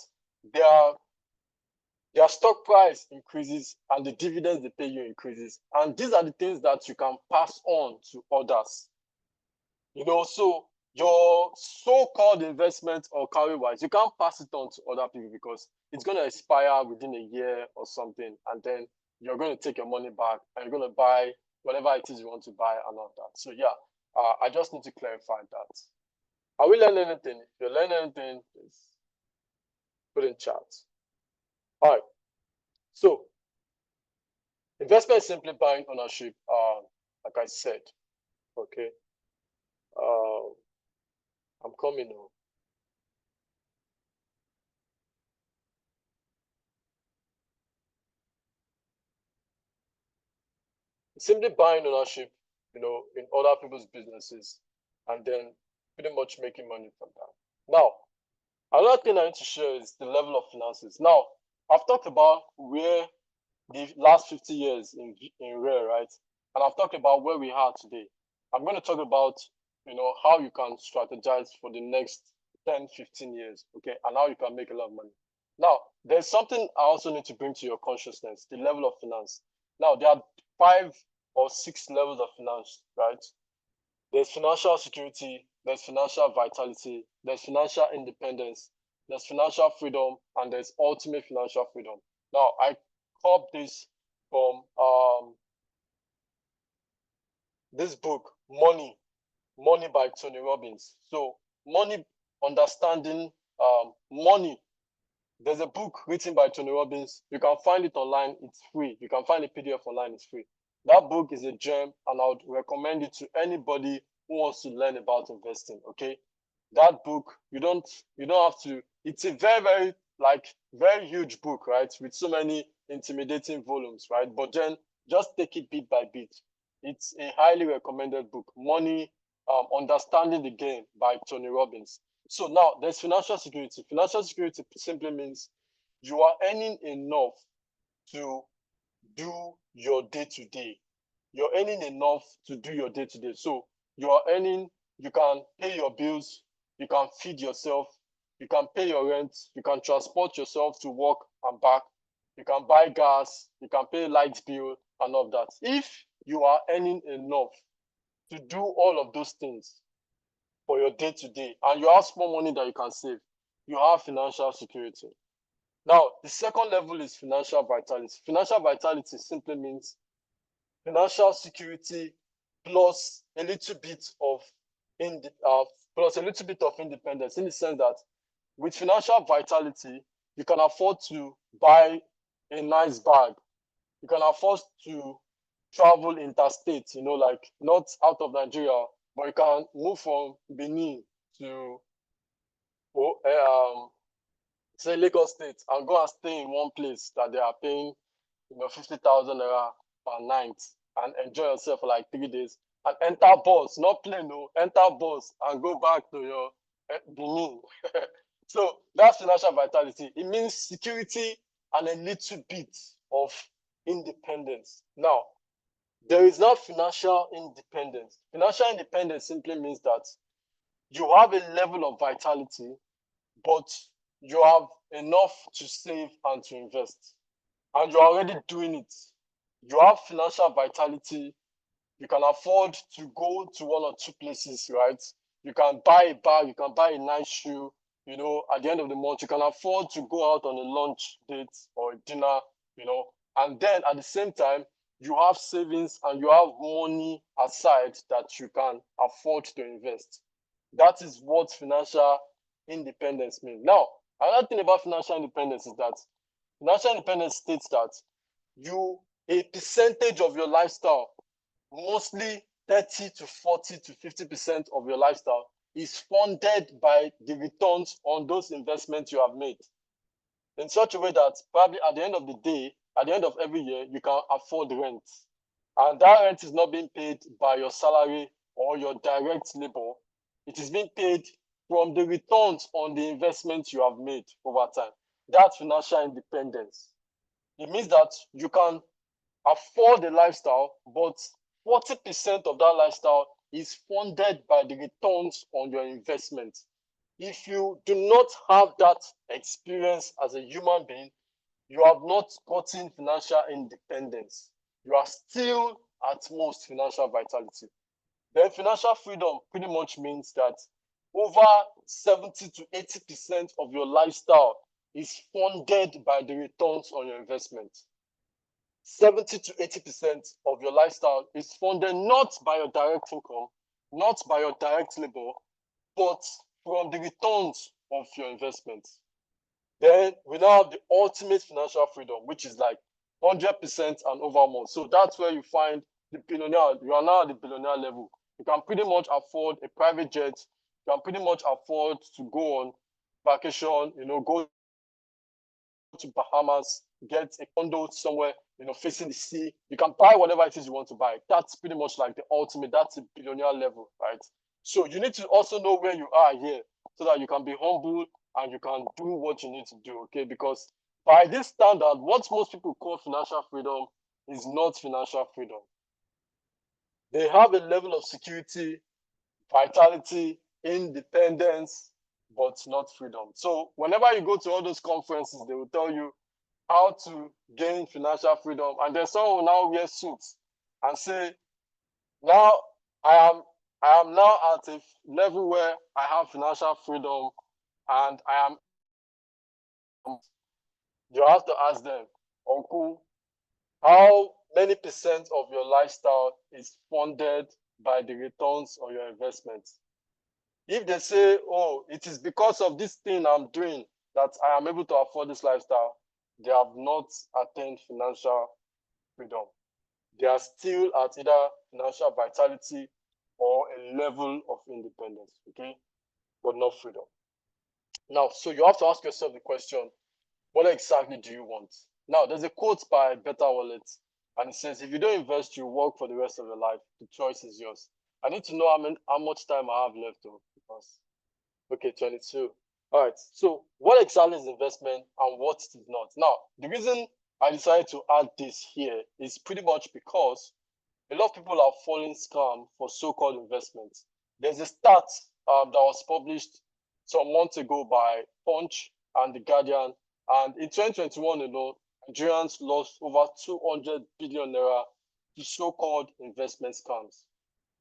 their stock price increases and the dividends they pay you increases. And these are the things that you can pass on to others. So your so-called investment or carry-wise, you can't pass it on to other people because it's going to expire within a year or something. And then you're going to take your money back and you're going to buy whatever it is you want to buy and all that. So yeah, I just need to clarify that. Are we learning anything? If you're learning anything, please put in chat. All right. So investment is simply buying ownership, like I said. Okay. I'm coming now. Simply buying ownership, in other people's businesses, and then pretty much making money from that. Now, another thing I need to share is the level of finances. Now, I've talked about where the last 50 years in rare, right? And I've talked about where we are today. I'm going to talk about, how you can strategize for the next 10, 15 years, okay? And how you can make a lot of money. Now, there's something I also need to bring to your consciousness, the level of finance. Now, there are 5 or 6 levels of finance, right? There's financial security, there's financial vitality, there's financial independence, there's financial freedom, and there's ultimate financial freedom. Now, I copied this from this book, Money by Tony Robbins. So, money, understanding money. There's a book written by Tony Robbins. You can find it online. It's free. You can find a PDF online. It's free. That book is a gem, and I would recommend it to anybody who wants to learn about investing. Okay, that book, you don't have to. It's a very, very huge book, right? With so many intimidating volumes, right? But then just take it bit by bit. It's a highly recommended book. Money, Understanding the Game by Tony Robbins. So now there's financial security. Financial security simply means you are earning enough to do your day-to-day. You're earning enough to do your day-to-day. So you are earning, you can pay your bills, you can feed yourself, you can pay your rent, you can transport yourself to work and back, you can buy gas, you can pay light bill and all of that. If you are earning enough to do all of those things for your day-to-day and you have small money that you can save, you have financial security. Now, the second level is financial vitality. Financial vitality simply means financial security plus a little bit of independence, in the sense that with financial vitality, you can afford to buy a nice bag. You can afford to travel interstate, like not out of Nigeria, but you can move from Benin to say Lagos State and go and stay in one place that they are paying 50,000 naira per night and enjoy yourself for like 3 days and enter bus, not plane, no, enter bus and go back to your Benin. So that's financial vitality. It means security and a little bit of independence. Now, there is not financial independence. Financial independence simply means that you have a level of vitality, but you have enough to save and to invest. And you're already doing it. You have financial vitality. You can afford to go to 1 or 2 places, right? You can buy a bag, you can buy a nice shoe, at the end of the month, you can afford to go out on a lunch date or a dinner, and then at the same time, you have savings and you have money aside that you can afford to invest. That is what financial independence means. Now, another thing about financial independence is that financial independence states that a percentage of your lifestyle, mostly 30 to 40 to 50% of your lifestyle, is funded by the returns on those investments you have made, in such a way that probably at the end of the day, at the end of every year, you can afford rent. And that rent is not being paid by your salary or your direct labor. It is being paid from the returns on the investments you have made over time. That's financial independence. It means that you can afford a lifestyle, but 40% of that lifestyle is funded by the returns on your investment. If you do not have that experience as a human being, you have not gotten financial independence. You are still at most financial vitality. Then financial freedom pretty much means that over 70 to 80% of your lifestyle is funded by the returns on your investment. 70 to 80% of your lifestyle is funded not by your direct income, not by your direct labor, but from the returns of your investments. Then we now have the ultimate financial freedom, which is like 100% and over more. So that's where you find the billionaire. You are now at the billionaire level. You can pretty much afford a private jet. You can pretty much afford to go on vacation, go to Bahamas, get a condo somewhere, facing the sea. You can buy whatever it is you want to buy. That's pretty much like the ultimate. That's the billionaire level, right? So you need to also know where you are here so that you can be humble and you can do what you need to do, okay? Because by this standard, what most people call financial freedom is not financial freedom. They have a level of security, vitality, independence, but not freedom. So whenever you go to all those conferences, they will tell you how to gain financial freedom. And then someone will now wear suits and say, now I am now at a level where I have financial freedom and I am. You have to ask them, Uncle, how many percent of your lifestyle is funded by the returns on your investments? If they say, oh, it is because of this thing I'm doing that I am able to afford this lifestyle, they have not attained financial freedom. They are still at either financial vitality or a level of independence, okay? But not freedom. Now, so you have to ask yourself the question, what exactly do you want? Now, there's a quote by Better Wallet, and it says, if you don't invest, you work for the rest of your life. The choice is yours. I need to know how much time I have left, though, because, okay, 22. All right, so what exactly is investment and what it is not? Now, the reason I decided to add this here is pretty much because a lot of people are falling scam for so-called investments. There's a stat that was published some months ago by Punch and The Guardian, and in 2021 alone, Nigerians lost over 200 billion naira to so-called investment scams.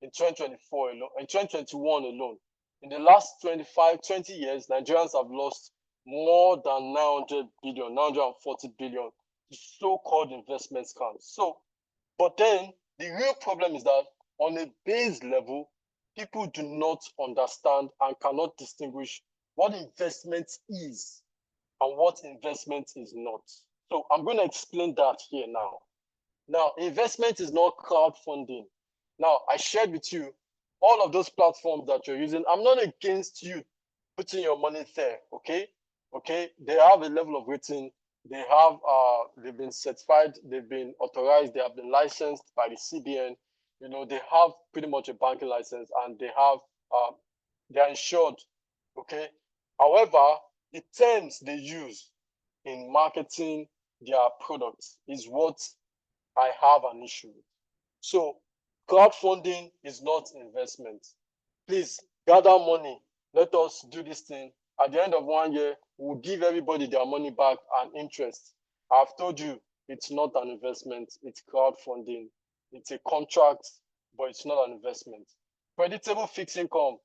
In 2024 alone, in 2021 alone, in the last 20 years, Nigerians have lost more than 900 billion, 940 billion to so-called investment scams. So, but then the real problem is that on a base level, people do not understand and cannot distinguish what investment is and what investment is not. So I'm going to explain that here now. Now, investment is not crowdfunding. Now, I shared with you all of those platforms that you're using. I'm not against you putting your money there, okay? Okay, they have a level of rating. They have, they've been certified, they've been authorized, they have been licensed by the CBN. They have pretty much a banking license and they have, they're insured, okay? However, the terms they use in marketing their products is what I have an issue with. So crowdfunding is not investment. Please gather money. Let us do this thing. At the end of 1 year, we'll give everybody their money back and interest. I've told you, it's not an investment. It's crowdfunding. It's a contract, but it's not an investment. Predictable fixed income.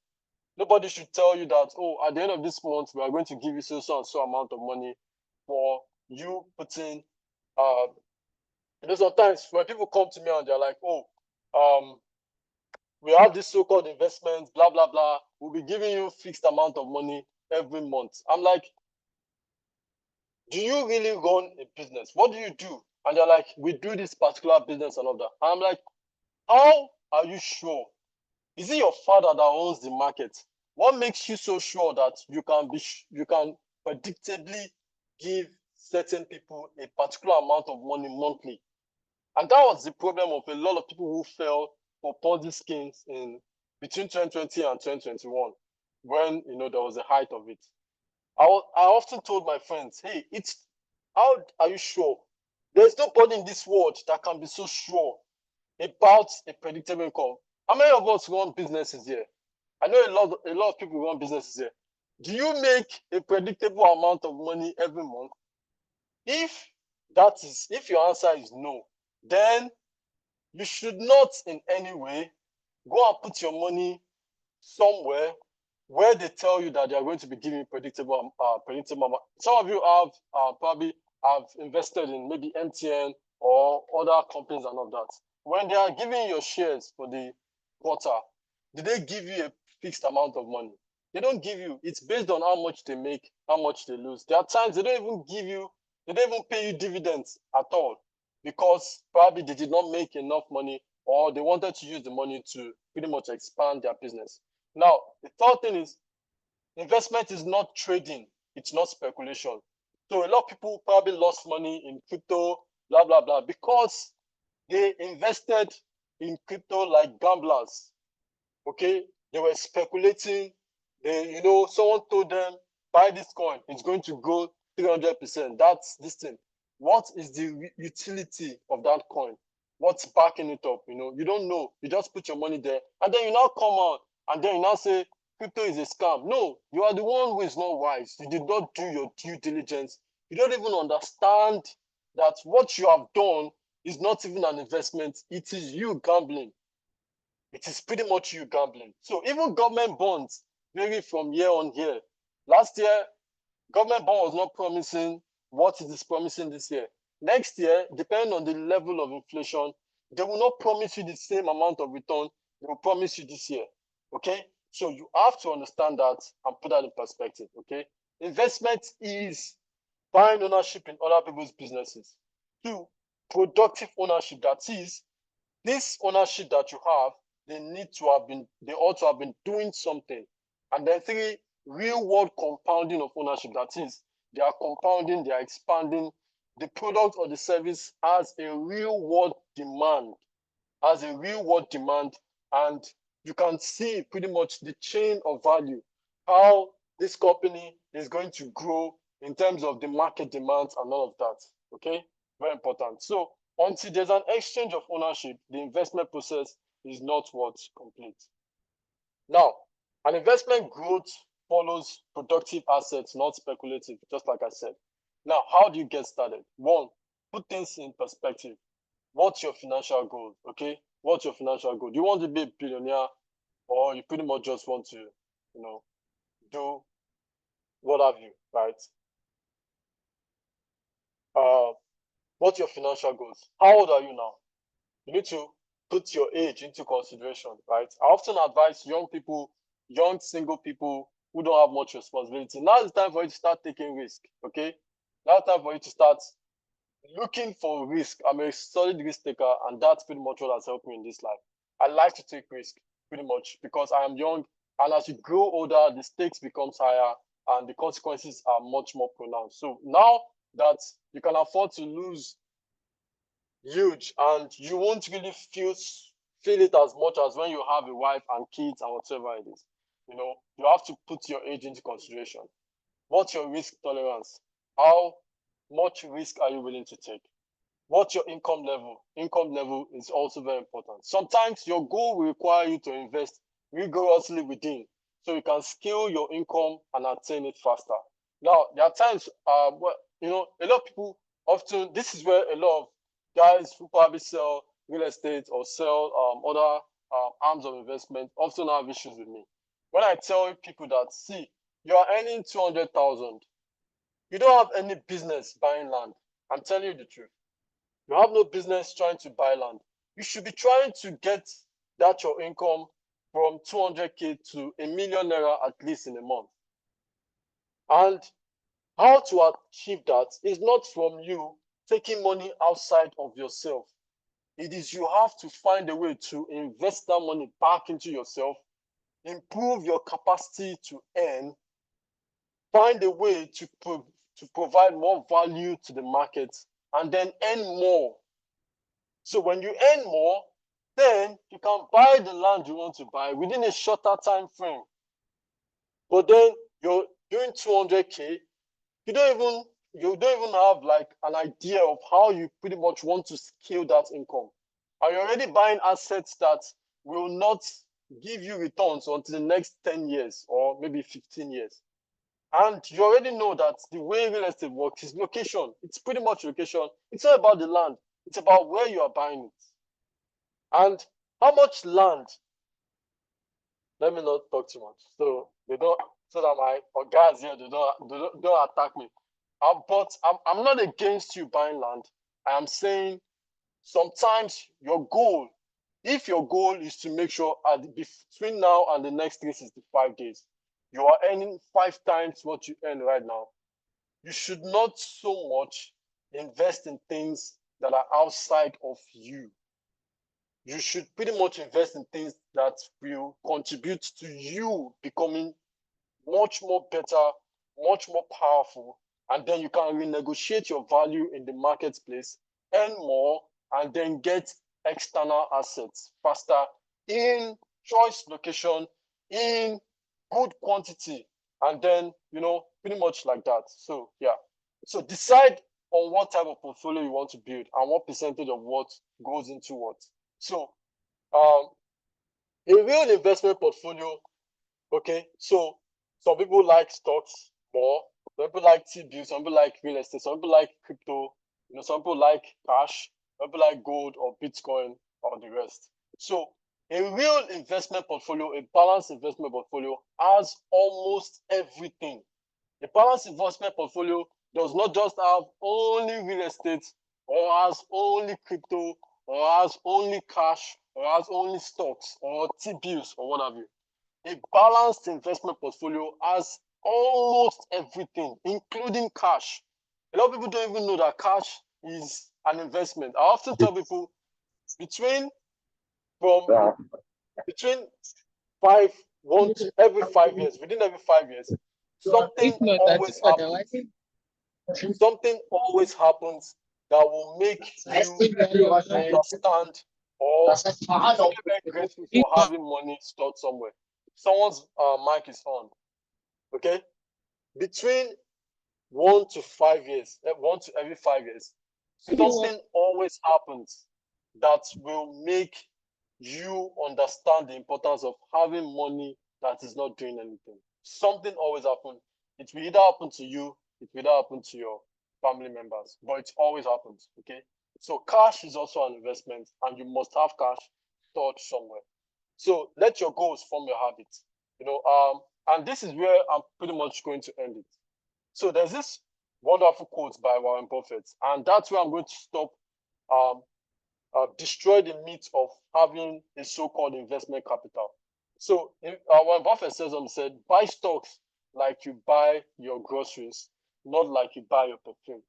Nobody should tell you that, oh, at the end of this month, we are going to give you so and so amount of money for you putting sometimes when people come to me and they're like, oh, we have this so-called investment, blah, blah, blah. We'll be giving you fixed amount of money every month. I'm like, do you really run a business? What do you do? And they're like, we do this particular business and all that. And I'm like, how are you sure? Is it your father that owns the market? What makes you so sure that you can predictably give certain people a particular amount of money monthly? And that was the problem of a lot of people who fell for Ponzi schemes in between 2020 and 2021, when there was a height of it. I often told my friends, hey, how are you sure? There's nobody in this world that can be so sure about a predictable income. How many of us run businesses here? I know a lot of people run businesses here. Do you make a predictable amount of money every month? If your answer is no, then you should not in any way go and put your money somewhere where they tell you that they are going to be giving predictable amount. Some of you have probably have invested in maybe MTN or other companies and all that, when they are giving your shares for the quarter, do they give you a fixed amount of money? They don't give you. It's based on how much they make, how much they lose. There are times they don't even give you, they don't even pay you dividends at all because probably they did not make enough money or they wanted to use the money to pretty much expand their business. Now, the third thing is investment is not trading, it's not speculation. So a lot of people probably lost money in crypto, blah, blah, blah, because they invested in crypto like gamblers. Okay, they were speculating. Someone told them, buy this coin, it's going to go 300%. That's this thing. What is the utility of that coin? What's backing it up? You don't know. You just put your money there, and then you now come out, and then you now say crypto is a scam. No, you are the one who is not wise. You did not do your due diligence. You don't even understand that what you have done is not even an investment. It is you gambling. It is pretty much you gambling. So even government bonds vary from year on year. Last year, government bond was not promising what it is promising this year. Next year, depending on the level of inflation, they will not promise you the same amount of return they will promise you this year. Okay? So you have to understand that and put that in perspective. Okay? Investment is buying ownership in other people's businesses. 2, productive ownership. That is, this ownership that you have, they ought to have been doing something. And then 3, real world compounding of ownership. That is, they are compounding, they are expanding. The product or the service has a real world demand, and you can see pretty much the chain of value, how this company is going to grow in terms of the market demands and all of that. Okay, very important. So until there's an exchange of ownership, the investment process is not what's complete. Now, an investment growth follows productive assets, not speculative, just like I said. Now, how do you get started? 1, put things in perspective. What's your financial goal? Okay, what's your financial goal? Do you want to be a billionaire, or you pretty much just want to, do what have you, right? What's your financial goals? How old are you now? You need to put your age into consideration, right? I often advise young single people who don't have much responsibility. Now it's time for you to start taking risk, okay? Now it's time for you to start looking for risk. I'm a solid risk taker, and that's pretty much what has helped me in this life. I like to take risk pretty much because I am young, and as you grow older, the stakes becomes higher and the consequences are much more pronounced. So now that you can afford to lose huge, and you won't really feel it as much as when you have a wife and kids and whatever it is. You have to put your age into consideration. What's your risk tolerance? How much risk are you willing to take? What's your income level? Income level is also very important. Sometimes your goal will require you to invest rigorously within, so you can scale your income and attain it faster. Now, there are times, a lot of people often, this is where a lot of guys who probably sell real estate or sell other arms of investment often have issues with me. When I tell people that, see, you are earning 200,000, you don't have any business buying land. I'm telling you the truth. You have no business trying to buy land. You should be trying to get that your income from 200K to a million naira at least in a month. And how to achieve that is not from you taking money outside of yourself. It is you have to find a way to invest that money back into yourself, improve your capacity to earn, find a way to provide more value to the market, and then earn more. So when you earn more, then you can buy the land you want to buy within a shorter time frame. But then you're doing 200K, you don't even have like an idea of how you pretty much want to scale that income. Are you already buying assets that will not give you returns until the next 10 years or maybe 15 years? And you already know that the way real estate works is location. It's pretty much location. It's not about the land. It's about where you are buying it. And how much land? Let me not talk too much. So that my guys here don't attack me. But I'm not against you buying land. I am saying sometimes your goal, if your goal is to make sure between now and the next 365 days, you are earning 5 times what you earn right now, you should not so much invest in things that are outside of you. You should pretty much invest in things that will contribute to you becoming much more better, much more powerful, and then you can renegotiate your value in the marketplace, earn more, and then get external assets faster in choice location, in good quantity, and then, pretty much like that. So, yeah. So decide on what type of portfolio you want to build and what percentage of what goes into what. So, a real investment portfolio, okay, so some people like stocks more, some people like T-bills, some people like real estate, some people like crypto, some people like cash, some people like gold or Bitcoin or the rest. So a real investment portfolio, a balanced investment portfolio has almost everything. A balanced investment portfolio does not just have only real estate or has only crypto or has only cash or has only stocks or T-bills or what have you. A balanced investment portfolio has almost everything, including cash. A lot of people don't even know that cash is an investment. I often tell people between 5 years, within every 5 years, something always happens. Something always happens that will make you understand or very, very grateful for having money stored somewhere. Someone's mic is on. Okay, between 1 to 5 years, 1 to every 5 years, something always happens that will make you understand the importance of having money that is not doing anything. Something always happens. It will either happen to you, it will either happen to your family members, but it always happens. Okay, so cash is also an investment, and you must have cash stored somewhere. So let your goals form your habits. And this is where I'm pretty much going to end it. So there's this wonderful quote by Warren Buffett, and that's where I'm going to stop. Destroy the myth of having a so-called investment capital. So Warren Buffett said, buy stocks like you buy your groceries, not like you buy your perfume.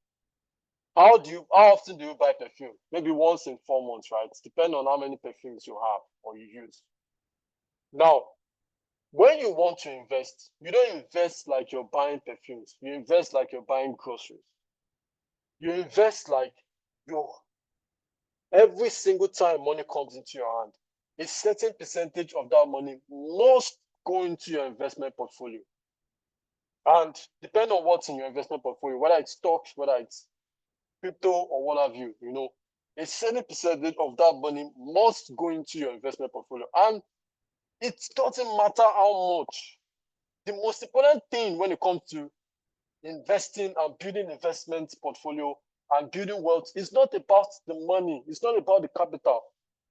How often do you buy perfume? Maybe once in 4 months, right? Depending on how many perfumes you have or you use. Now, when you want to invest, you don't invest like you're buying perfumes. You invest like you're buying groceries. You invest like every single time money comes into your hand, a certain percentage of that money must go into your investment portfolio. And depending on what's in your investment portfolio, whether it's stocks, whether it's crypto or what have you, a certain percentage of that money must go into your investment portfolio. And it doesn't matter how much. The most important thing when it comes to investing and building investment portfolio and building wealth is not about the money. It's not about the capital.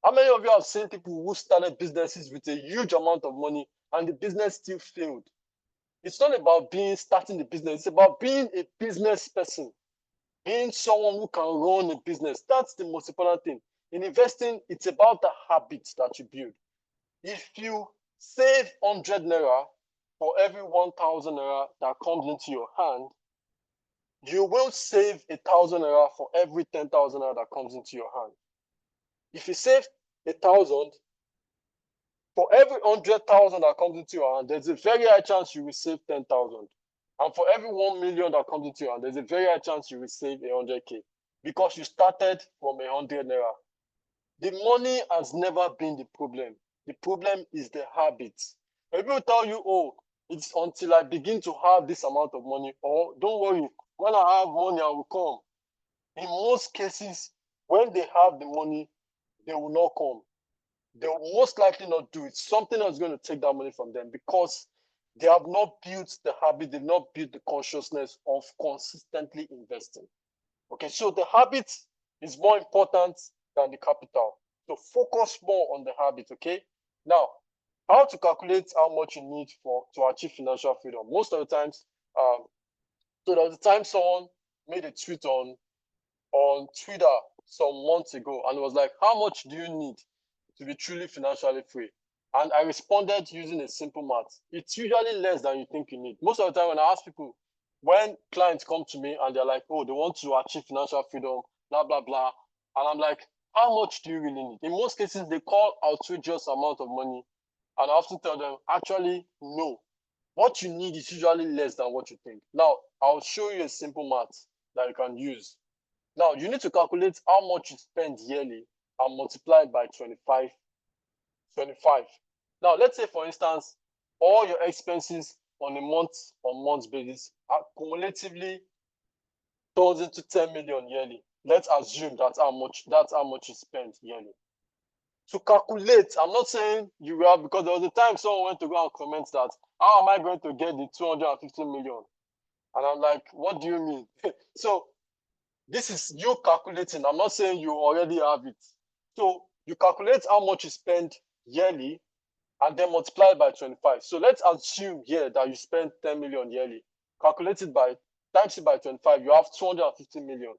How many of you have seen people who started businesses with a huge amount of money and the business still failed? It's not about starting the business. It's about being a business person, being someone who can run a business. That's the most important thing. In investing, it's about the habits that you build. If you save 100 naira for every 1,000 naira that comes into your hand, you will save 1,000 naira for every 10,000 naira that comes into your hand. If you save 1,000 for every 100,000 that comes into your hand, there's a very high chance you will save 10,000. And for every 1 million that comes into your hand, there's a very high chance you will save 100K because you started from 100 naira. The money has never been the problem. The problem is the habits. People tell you, oh, it's until I begin to have this amount of money, or don't worry, when I have money, I will come. In most cases, when they have the money, they will not come. They will most likely not do it. Something else is going to take that money from them because they have not built the habit, they've not built the consciousness of consistently investing. Okay, so the habit is more important than the capital. So focus more on the habit, okay? Now, how to calculate how much you need to achieve financial freedom? Most of the times, so there was a time someone made a tweet on Twitter some months ago, and it was like, how much do you need to be truly financially free? And I responded using a simple math. It's usually less than you think you need. Most of the time when I ask people, when clients come to me and they're like, oh, they want to achieve financial freedom, blah, blah, blah. And I'm like, how much do you really need? In most cases, they call outrageous amount of money. And I often tell them, actually, no. What you need is usually less than what you think. Now, I'll show you a simple math that you can use. Now, you need to calculate how much you spend yearly and multiply it by 25. Now, let's say, for instance, all your expenses on a month-on-month basis are cumulatively turns into 10 million yearly. Let's assume that's how much you spend yearly. To calculate, I'm not saying you will have, because there was a time someone went to go and comment that, how am I going to get the 250 million? And I'm like, what do you mean? So this is you calculating. I'm not saying you already have it. So you calculate how much you spend yearly and then multiply it by 25. So let's assume here that you spend 10 million yearly. Calculate it by, times it by 25, you have 250 million.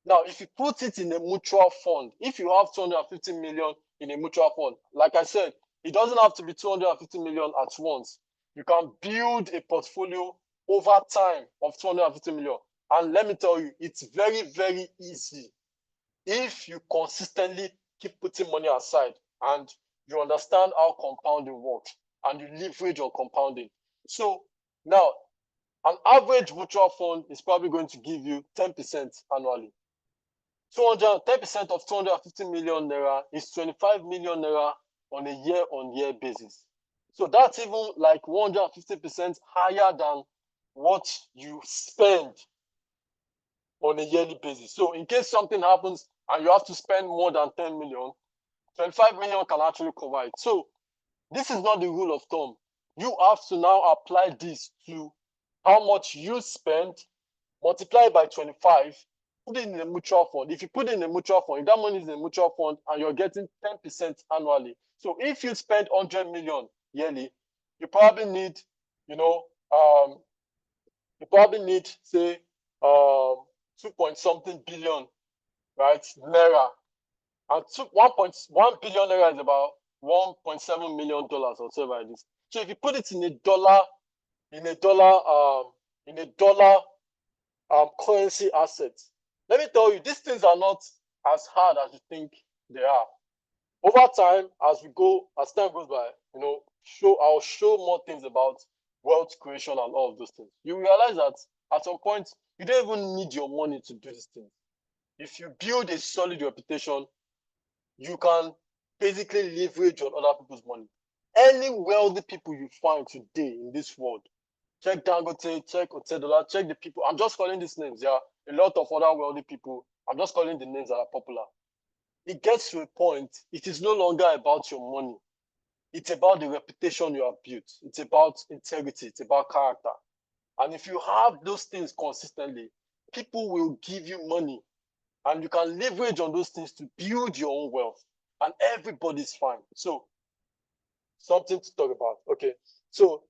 Now, if you put it in a mutual fund, if you have 250 million in a mutual fund, like I said, it doesn't have to be 250 million at once. You can build a portfolio over time of 250 million. And let me tell you, it's very, very easy if you consistently keep putting money aside and you understand how compounding works and you leverage on compounding. So now, an average mutual fund is probably going to give you 10% annually. 10% of 250 million naira is 25 million naira on a year-on-year basis. So that's even like 150% higher than what you spend on a yearly basis. So in case something happens and you have to spend more than 10 million, 25 million can actually cover it. So this is not the rule of thumb. You have to now apply this to how much you spend, multiply by 25, put it in a mutual fund. If you put it in a mutual fund, if that money is in a mutual fund and you're getting 10% annually. So if you spend 100 million yearly, you probably need, say, 2 point something billion, right? Naira. And 1.1 billion naira is about $1.7 million or whatever it is. So if you put it in a dollar currency asset, let me tell you, these things are not as hard as you think they are. Over time, as time goes by, I'll show more things about wealth creation and all of those things. You realize that at some point, you don't even need your money to do these things. If you build a solid reputation, you can basically leverage on other people's money. Any wealthy people you find today in this world, check Dangote, check Otedola, check the people. I'm just calling these names. There are a lot of other wealthy people. I'm just calling the names that are popular. It gets to a point, it is no longer about your money. It's about the reputation you have built. It's about integrity. It's about character. And if you have those things consistently, people will give you money. And you can leverage on those things to build your own wealth. And everybody's fine. So, something to talk about. Okay. So,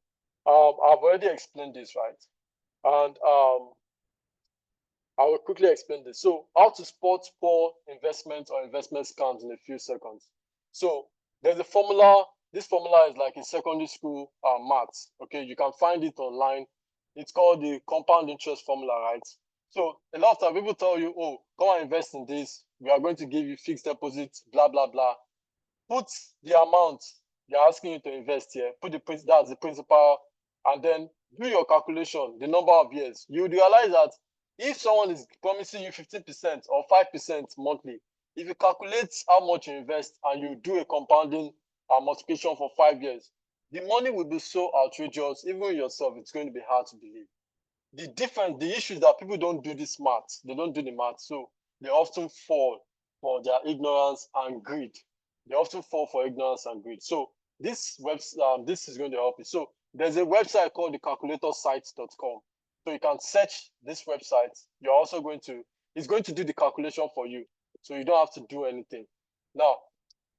I've already explained this, right? And I will quickly explain this. So, how to spot poor investment or investment scams in a few seconds. So, there's a formula. This formula is like in secondary school maths. Okay, you can find it online. It's called the compound interest formula, right? So, a lot of time people tell you, oh, come and invest in this. We are going to give you fixed deposits, blah, blah, blah. Put the amount they're asking you to invest here, that's the principal, and then do your calculation, the number of years. You would realize that if someone is promising you 15% or 5% monthly, if you calculate how much you invest and you do a compounding multiplication for 5 years, the money will be so outrageous, even yourself, it's going to be hard to believe. The issue is that people don't do this math. They don't do the math, so they often fall for their ignorance and greed. They often fall for ignorance and greed. So this is going to help you. So there's a website called thecalculatorsite.com. So you can search this website. It's going to do the calculation for you. So you don't have to do anything. Now,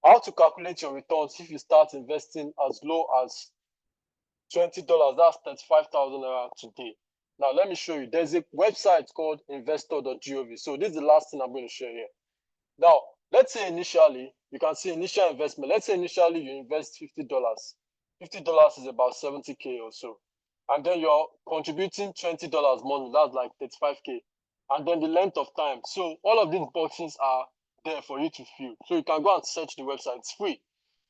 how to calculate your returns if you start investing as low as $20, that's 35,000 naira today. Now, let me show you. There's a website called investor.gov. So this is the last thing I'm going to show here. Now, let's say initially, you can see initial investment. Let's say initially you invest $50. $50 is about 70K or so. And then you're contributing $20 monthly. That's like 35K. And then the length of time. So all of these boxes are there for you to fill. So you can go and search the website. It's free.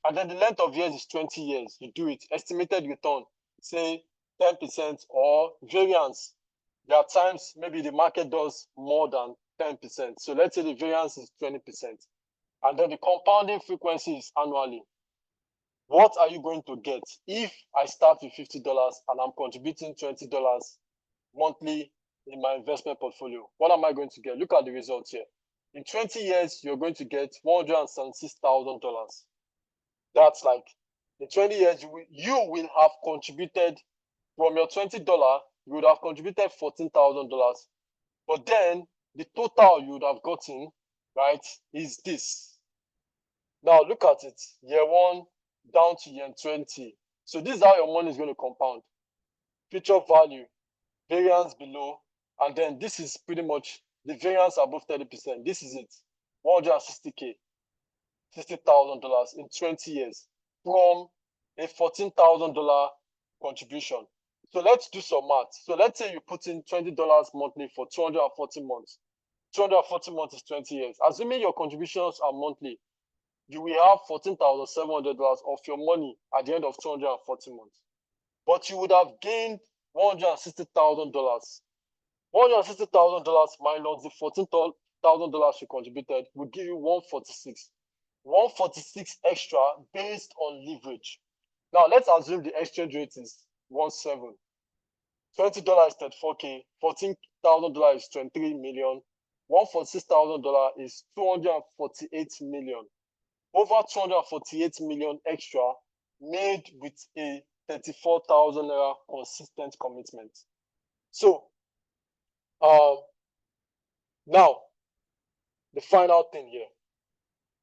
And then the length of years is 20 years. You do it. Estimated return, say 10% or variance. There are times maybe the market does more than 10%. So let's say the variance is 20%. And then the compounding frequency is annually. What are you going to get if I start with $50 and I'm contributing $20 monthly in my investment portfolio? What am I going to get? Look at the results here. In 20 years, you're going to get $176,000. That's like in 20 years, you will have contributed from your $20, you would have contributed $14,000. But then the total you would have gotten, right, is this. Now look at it. Year 1 down to year 20. So this is how your money is going to compound. Future value, variance below, and then this is pretty much the variance above 30%. This is it. 160K, $60,000 in 20 years from a $14,000 contribution. So let's do some math. So let's say you put in $20 monthly for 240 months. 240 months is 20 years. Assuming your contributions are monthly, you will have $14,700 of your money at the end of 240 months. But you would have gained $160,000. $160,000 minus the $14,000 you contributed will give you 146. 146 extra based on leverage. Now let's assume the exchange rate is 1.7. $20 is 34K, $14,000 is 23 million, $146,000 is 248 million. Over 248 million extra made with a 34,000 naira consistent commitment. So now the final thing here,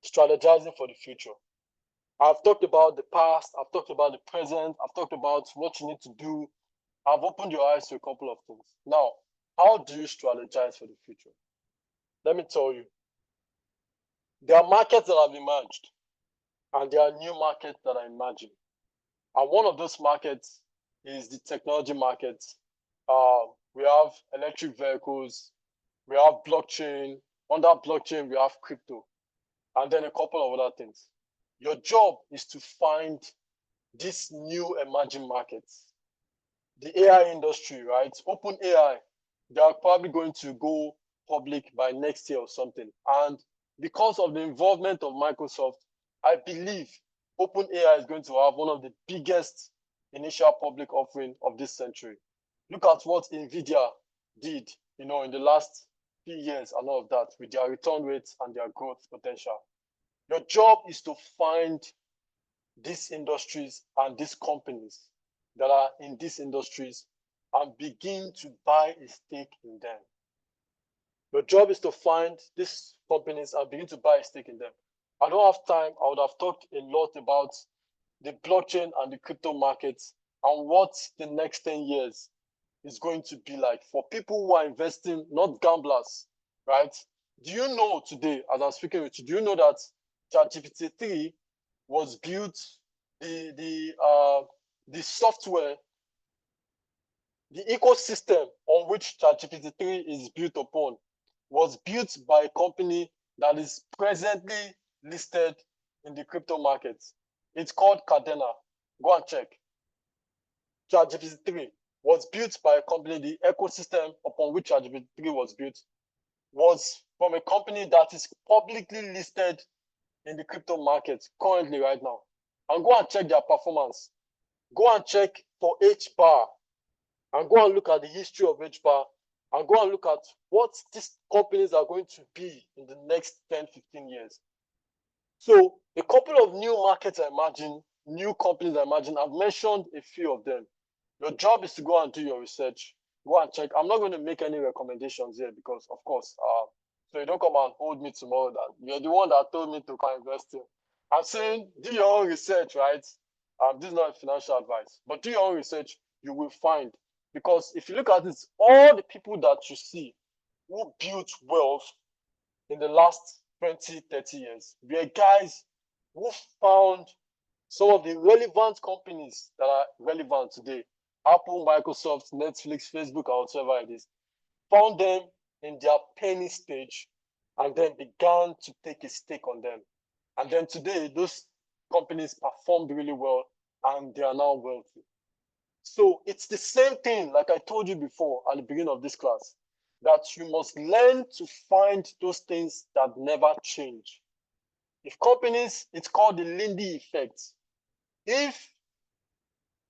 strategizing for the future. I've talked about the past, I've talked about the present, I've talked about what you need to do. I've opened your eyes to a couple of things. Now, how do you strategize for the future? Let me tell you. There are markets that have emerged, and there are new markets that are emerging. And one of those markets is the technology market. We have electric vehicles, we have blockchain. Under blockchain, we have crypto, and then a couple of other things. Your job is to find these new emerging markets. The AI industry, right? Open AI, they are probably going to go public by next year or something. And because of the involvement of Microsoft, I believe OpenAI is going to have one of the biggest initial public offering of this century. Look at what NVIDIA did, in the last few years and all of that with their return rates and their growth potential. Your job is to find these industries and these companies that are in these industries and begin to buy a stake in them. Your job is to find these companies and begin to buy a stake in them. I don't have time. I would have talked a lot about the blockchain and the crypto markets and what the next 10 years is going to be like for people who are investing, not gamblers, right? Do you know today, as I'm speaking with you, do you know that ChatGPT 3 was built, the software, the ecosystem on which ChatGPT 3 is built upon was built by a company that is presently listed in the crypto market. It's called Cardena. Go and check. ChatGPT 3 was built by a company, the ecosystem upon which ChatGPT 3 was built was from a company that is publicly listed in the crypto market currently right now. And go and check their performance. Go and check for HBAR and go and look at the history of HBAR and go and look at what these companies are going to be in the next 10, 15 years. So a couple of new markets I imagine, new companies I imagine, I've mentioned a few of them. Your job is to go and do your research, go and check. I'm not going to make any recommendations here because, of course, so you don't come and hold me tomorrow that you're the one that told me to come invest in. I'm saying do your own research, right? This is not financial advice, but do your own research, you will find. Because if you look at this, all the people that you see who built wealth in the last 20, 30 years were guys who found some of the relevant companies that are relevant today. Apple, Microsoft, Netflix, Facebook, or whatever it is. Found them in their penny stage and then began to take a stake on them. And then today, those companies performed really well and they are now wealthy. So it's the same thing, like I told you before at the beginning of this class, that you must learn to find those things that never change. If companies, it's called the Lindy effect. If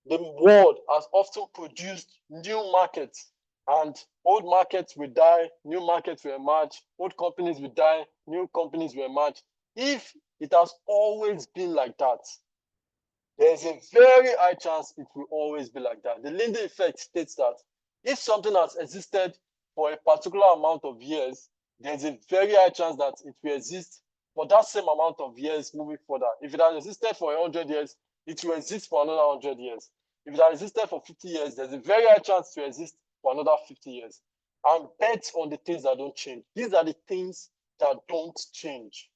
the world has often produced new markets and old markets will die, new markets will emerge, old companies will die, new companies will emerge. If it has always been like that, there's a very high chance it will always be like that. The Lindy effect states that if something has existed for a particular amount of years, there's a very high chance that it will exist for that same amount of years moving further. If it has existed for 100 years, it will exist for another 100 years. If it has existed for 50 years, there's a very high chance to exist for another 50 years. And bet on the things that don't change. These are the things that don't change.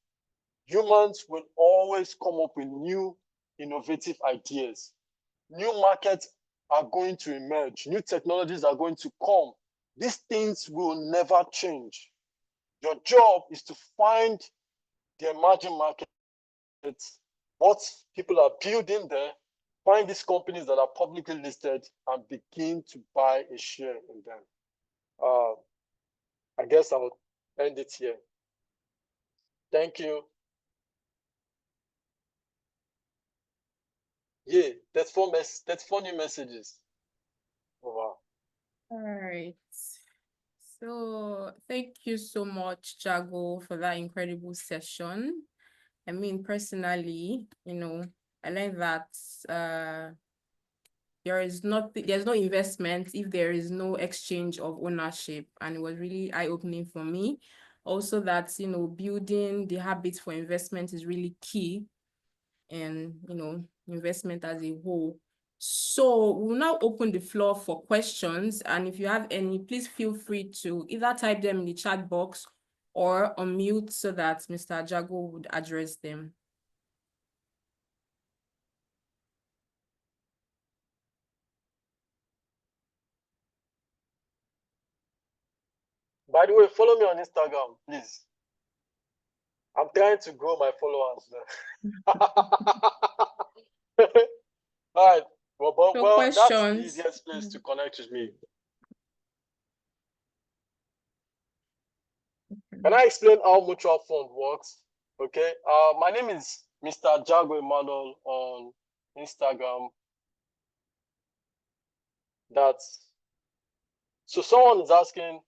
Humans will always come up with new innovative ideas. New markets are going to emerge. New technologies are going to come. These things will never change. Your job is to find the emerging markets, what people are building there, find these companies that are publicly listed and begin to buy a share in them. I guess I'll end it here. Thank you. Yeah, that's four new messages. Oh, wow. All right. So thank you so much, Jago, for that incredible session. I mean, personally, I learned that there's no investment if there is no exchange of ownership, and it was really eye-opening for me. Also that, building the habits for investment is really key, and investment as a whole. So we'll now open the floor for questions, and if you have any, please feel free to either type them in the chat box or unmute so that Mr. Jago would address them. By the way, follow me on Instagram, please. I'm trying to grow my followers. All right. Well, that's the easiest place to connect with me. Can I explain how mutual fund works? Okay. My name is Mr. Jago Emmanuel on Instagram. So someone is asking,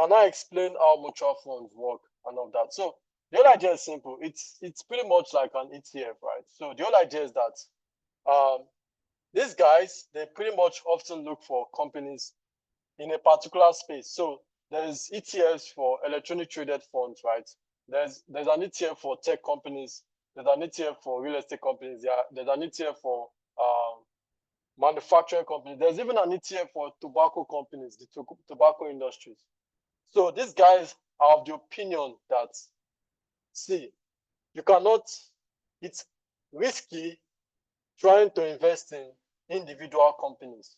can I explain how mutual funds work and all that? So the whole idea is simple. It's pretty much like an ETF, right? So the whole idea is that these guys, they pretty much often look for companies in a particular space. So there's ETFs for electronic traded funds, right? There's an ETF for tech companies. There's an ETF for real estate companies. There's an ETF for manufacturing companies. There's even an ETF for tobacco companies, the tobacco industries. So these guys are of the opinion that, see, it's risky trying to invest in individual companies.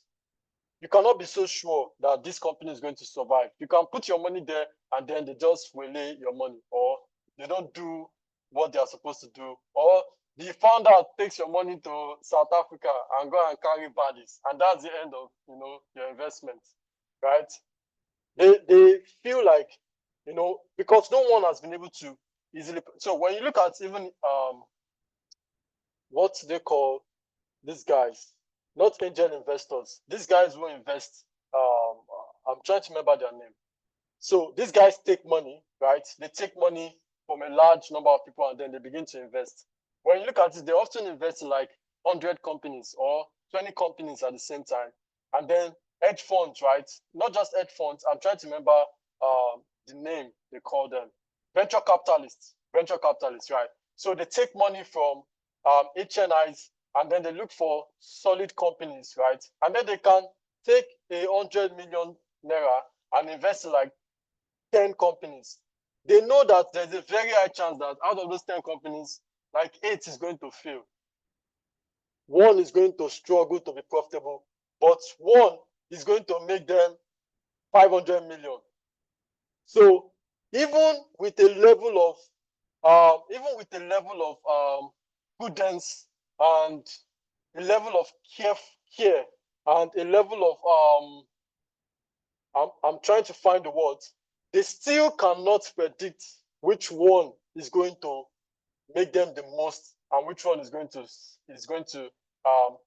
You cannot be so sure that this company is going to survive. You can put your money there and then they just waylay your money, or they don't do what they are supposed to do, or the founder takes your money to South Africa and go and carry baddies, and that's the end of your investment, right? They feel like, because no one has been able to easily. So when you look at even what they call these guys, not angel investors, these guys who invest, I'm trying to remember their name. So these guys take money, right? They take money from a large number of people and then they begin to invest. When you look at it, they often invest in like 100 companies or 20 companies at the same time. And then hedge funds, right? Not just hedge funds. I'm trying to remember the name they call them. Venture capitalists, right? So they take money from HNIs and then they look for solid companies, right? And then they can take 100 million naira and invest in like 10 companies. they know that there's a very high chance that out of those 10 companies, like 8 is going to fail. 1 is going to struggle to be profitable, but 1 is going to make them 500 million. So even with a level of prudence and a level of care and a level of I'm trying to find the words, they still cannot predict which one is going to make them the most and which one is going to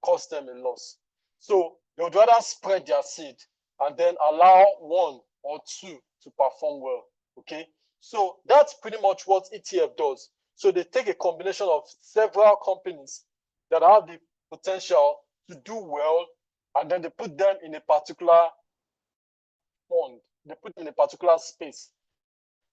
cost them a loss. So they would rather spread their seed and then allow 1 or 2 to perform well. Okay, so that's pretty much what ETF does. So they take a combination of several companies that have the potential to do well, and then they put them in a particular fund. They put them in a particular space,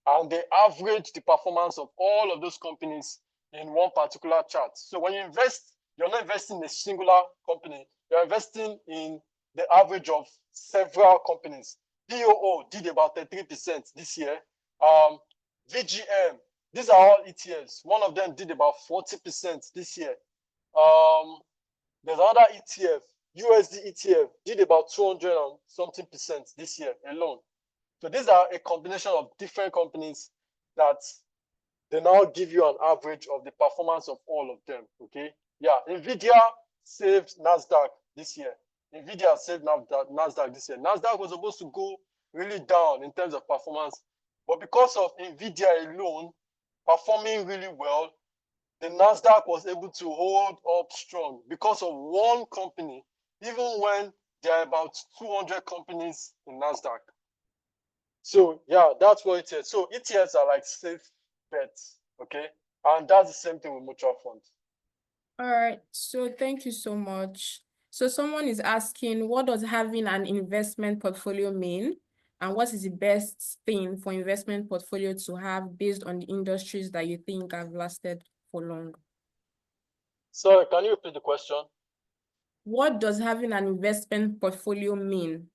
and they average the performance of all of those companies in one particular chart. So when you invest, you're not investing in a singular company. You're investing in the average of several companies. POO did about 33% this year. VGM, these are all ETFs. One of them did about 40% this year. There's another ETF, USD ETF, did about 200 and something percent this year alone. So these are a combination of different companies that they now give you an average of the performance of all of them. Okay, yeah, Nvidia saved Nasdaq this year. Nvidia saved Nasdaq this year. Nasdaq was supposed to go really down in terms of performance, but because of Nvidia alone performing really well, the Nasdaq was able to hold up strong because of one company, even when there are about 200 companies in Nasdaq. So yeah, that's what it is. So ETFs are like safe bets, okay? And that's the same thing with mutual funds. All right, so thank you so much. So someone is asking, what does having an investment portfolio mean? And what is the best thing for investment portfolio to have based on the industries that you think have lasted for long? Sorry, can you repeat the question? What does having an investment portfolio mean?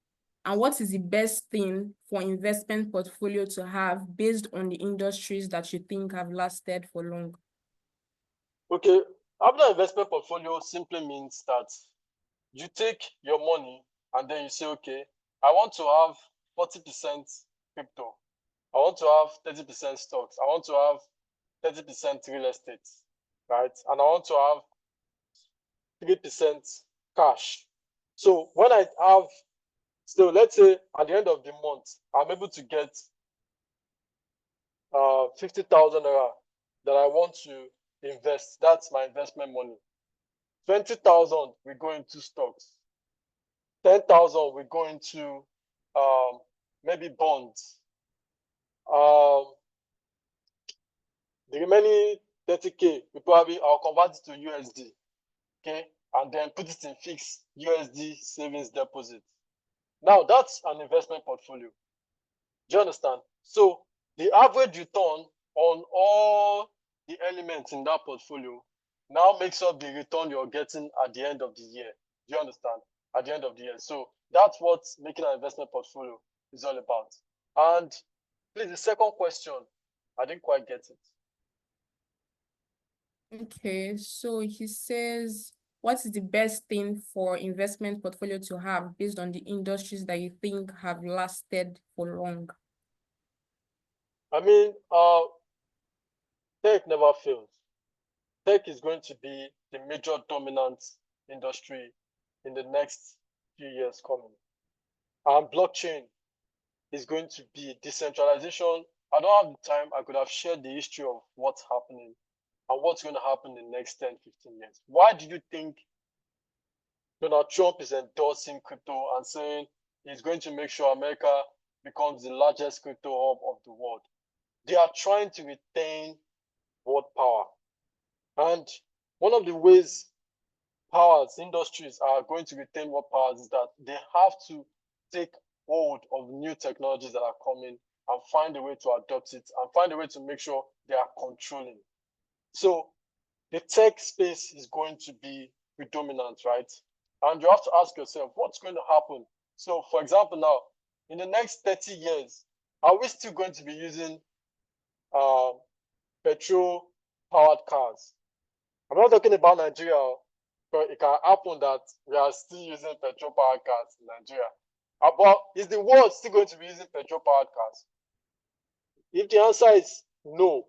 And what is the best thing for investment portfolio to have based on the industries that you think have lasted for long? Okay, having an investment portfolio simply means that you take your money and then you say, okay, I want to have 40% crypto. I want to have 30% stocks. I want to have 30% real estate, right? And I want to have 3% cash. So when I have, so let's say at the end of the month, I'm able to get 50,000 naira that I want to invest. That's my investment money. 20,000 we go into stocks. 10,000 we go into maybe bonds. The remaining 30K, I'll convert it to USD, okay, and then put it in fixed USD savings deposit. Now that's an investment portfolio. Do you understand? So the average return on all the elements in that portfolio now makes up the return you're getting at the end of the year. Do you understand? At the end of the year. So that's what making an investment portfolio is all about. And please, the second question, I didn't quite get it. Okay, so he says, what is the best thing for investment portfolio to have based on the industries that you think have lasted for long? I mean, tech never fails. Tech is going to be the major dominant industry in the next few years coming. And blockchain is going to be decentralization. I don't have the time. I could have shared the history of what's happening and what's going to happen in the next 10, 15 years. Why do you think Donald Trump is endorsing crypto and saying he's going to make sure America becomes the largest crypto hub of the world? They are trying to retain world power. And one of the ways industries are going to retain world powers is that they have to take hold of new technologies that are coming and find a way to adopt it and find a way to make sure they are controlling. So the tech space is going to be predominant, right? And you have to ask yourself, what's going to happen? So for example, now, in the next 30 years, are we still going to be using petrol-powered cars. I'm not talking about Nigeria, but it can happen that we are still using petrol-powered cars in Nigeria. But is the world still going to be using petrol-powered cars? If the answer is no,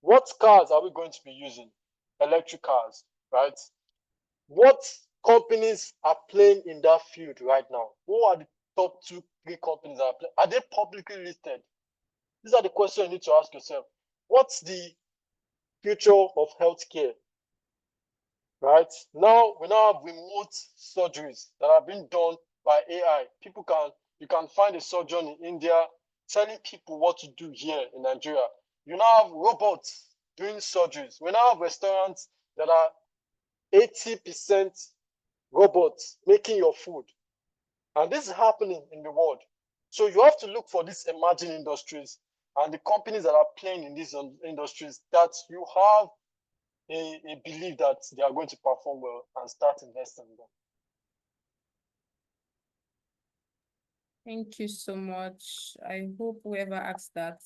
what cars are we going to be using? Electric cars, right? What companies are playing in that field right now? Who are the top 2, 3 companies that are playing? Are they publicly listed? These are the questions you need to ask yourself. What's the future of healthcare? Right? Now, we now have remote surgeries that are being done by AI. You can find a surgeon in India telling people what to do here in Nigeria. You now have robots doing surgeries. We now have restaurants that are 80% robots making your food. And this is happening in the world. So you have to look for these emerging industries and the companies that are playing in these industries that you have a belief that they are going to perform well and start investing in them. Thank you so much. I hope whoever asked that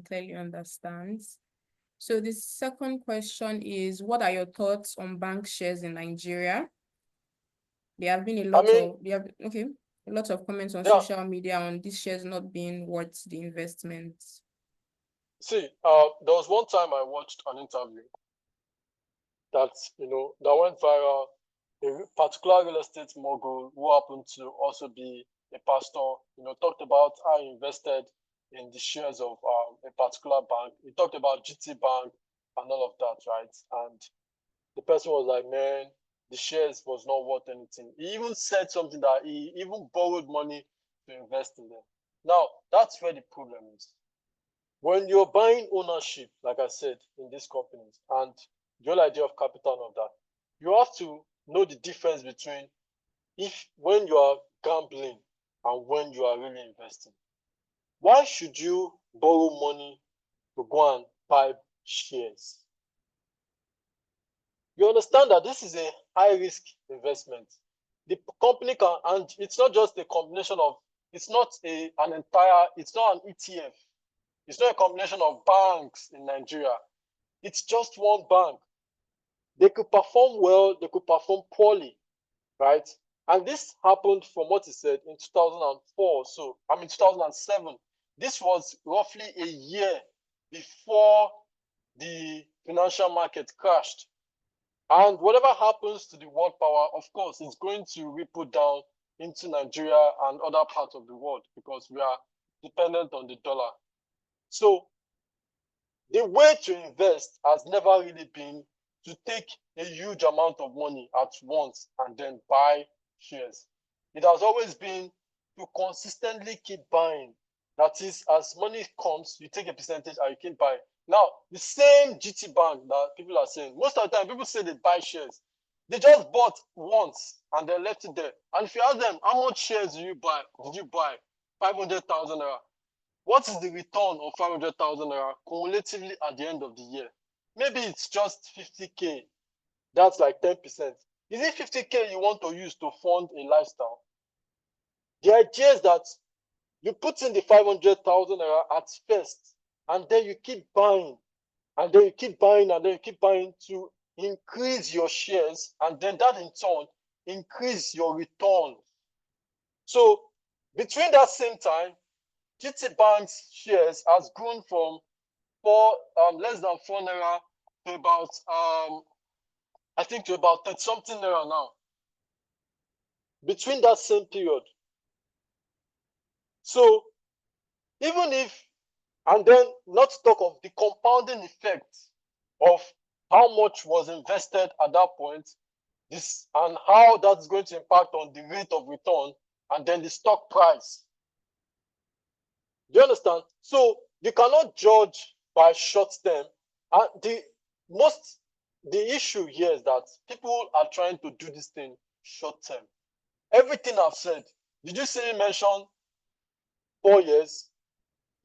clearly understands. So the second question is, what are your thoughts on bank shares in Nigeria? There have been a lot of comments on social media on these shares not being worth the investment. See, there was one time I watched an interview that went viral. A particular real estate mogul who happened to also be a pastor, talked about how he invested in the shares of a particular bank. He talked about GT Bank and all of that, right? And the person was like, man, the shares was not worth anything. He even said something that he even borrowed money to invest in them. Now, that's where the problem is. When you're buying ownership, like I said, in these companies, and the whole idea of capital and of that, you have to know the difference between when you are gambling and when you are really investing. Why should you borrow money to go and buy shares? You understand that this is a high-risk investment. The company can, and it's not just a combination of, it's not an ETF. It's not a combination of banks in Nigeria. It's just one bank. They could perform well, they could perform poorly, right? And this happened from what he said in 2004. 2007. This was roughly a year before the financial market crashed. And whatever happens to the world power, of course, is going to ripple down into Nigeria and other parts of the world because we are dependent on the dollar. So the way to invest has never really been to take a huge amount of money at once and then buy shares. It has always been to consistently keep buying. That is, as money comes, you take a percentage and you keep buying. Now, the same GT Bank that people are saying, most of the time people say they buy shares. They just bought once and they left it there. And if you ask them, how much shares did you buy? 500,000 naira. What is the return of 500,000 naira cumulatively at the end of the year? Maybe it's just 50K. That's like 10%. Is it 50K you want to use to fund a lifestyle? The idea is that you put in the 500,000 naira at first, and then you keep buying, and then you keep buying, and then you keep buying to increase your shares, and then that in turn increase your return. So between that same time, GT Bank's shares has grown from less than 4 naira to about I think to about 30 something naira now. Between that same period. So even if, and then not to talk of the compounding effect of how much was invested at that point, this and how that's going to impact on the rate of return and then the stock price. Do you understand? So you cannot judge by short term. And the issue here is that people are trying to do this thing short term. Everything I've said, did you see me mention 4 years?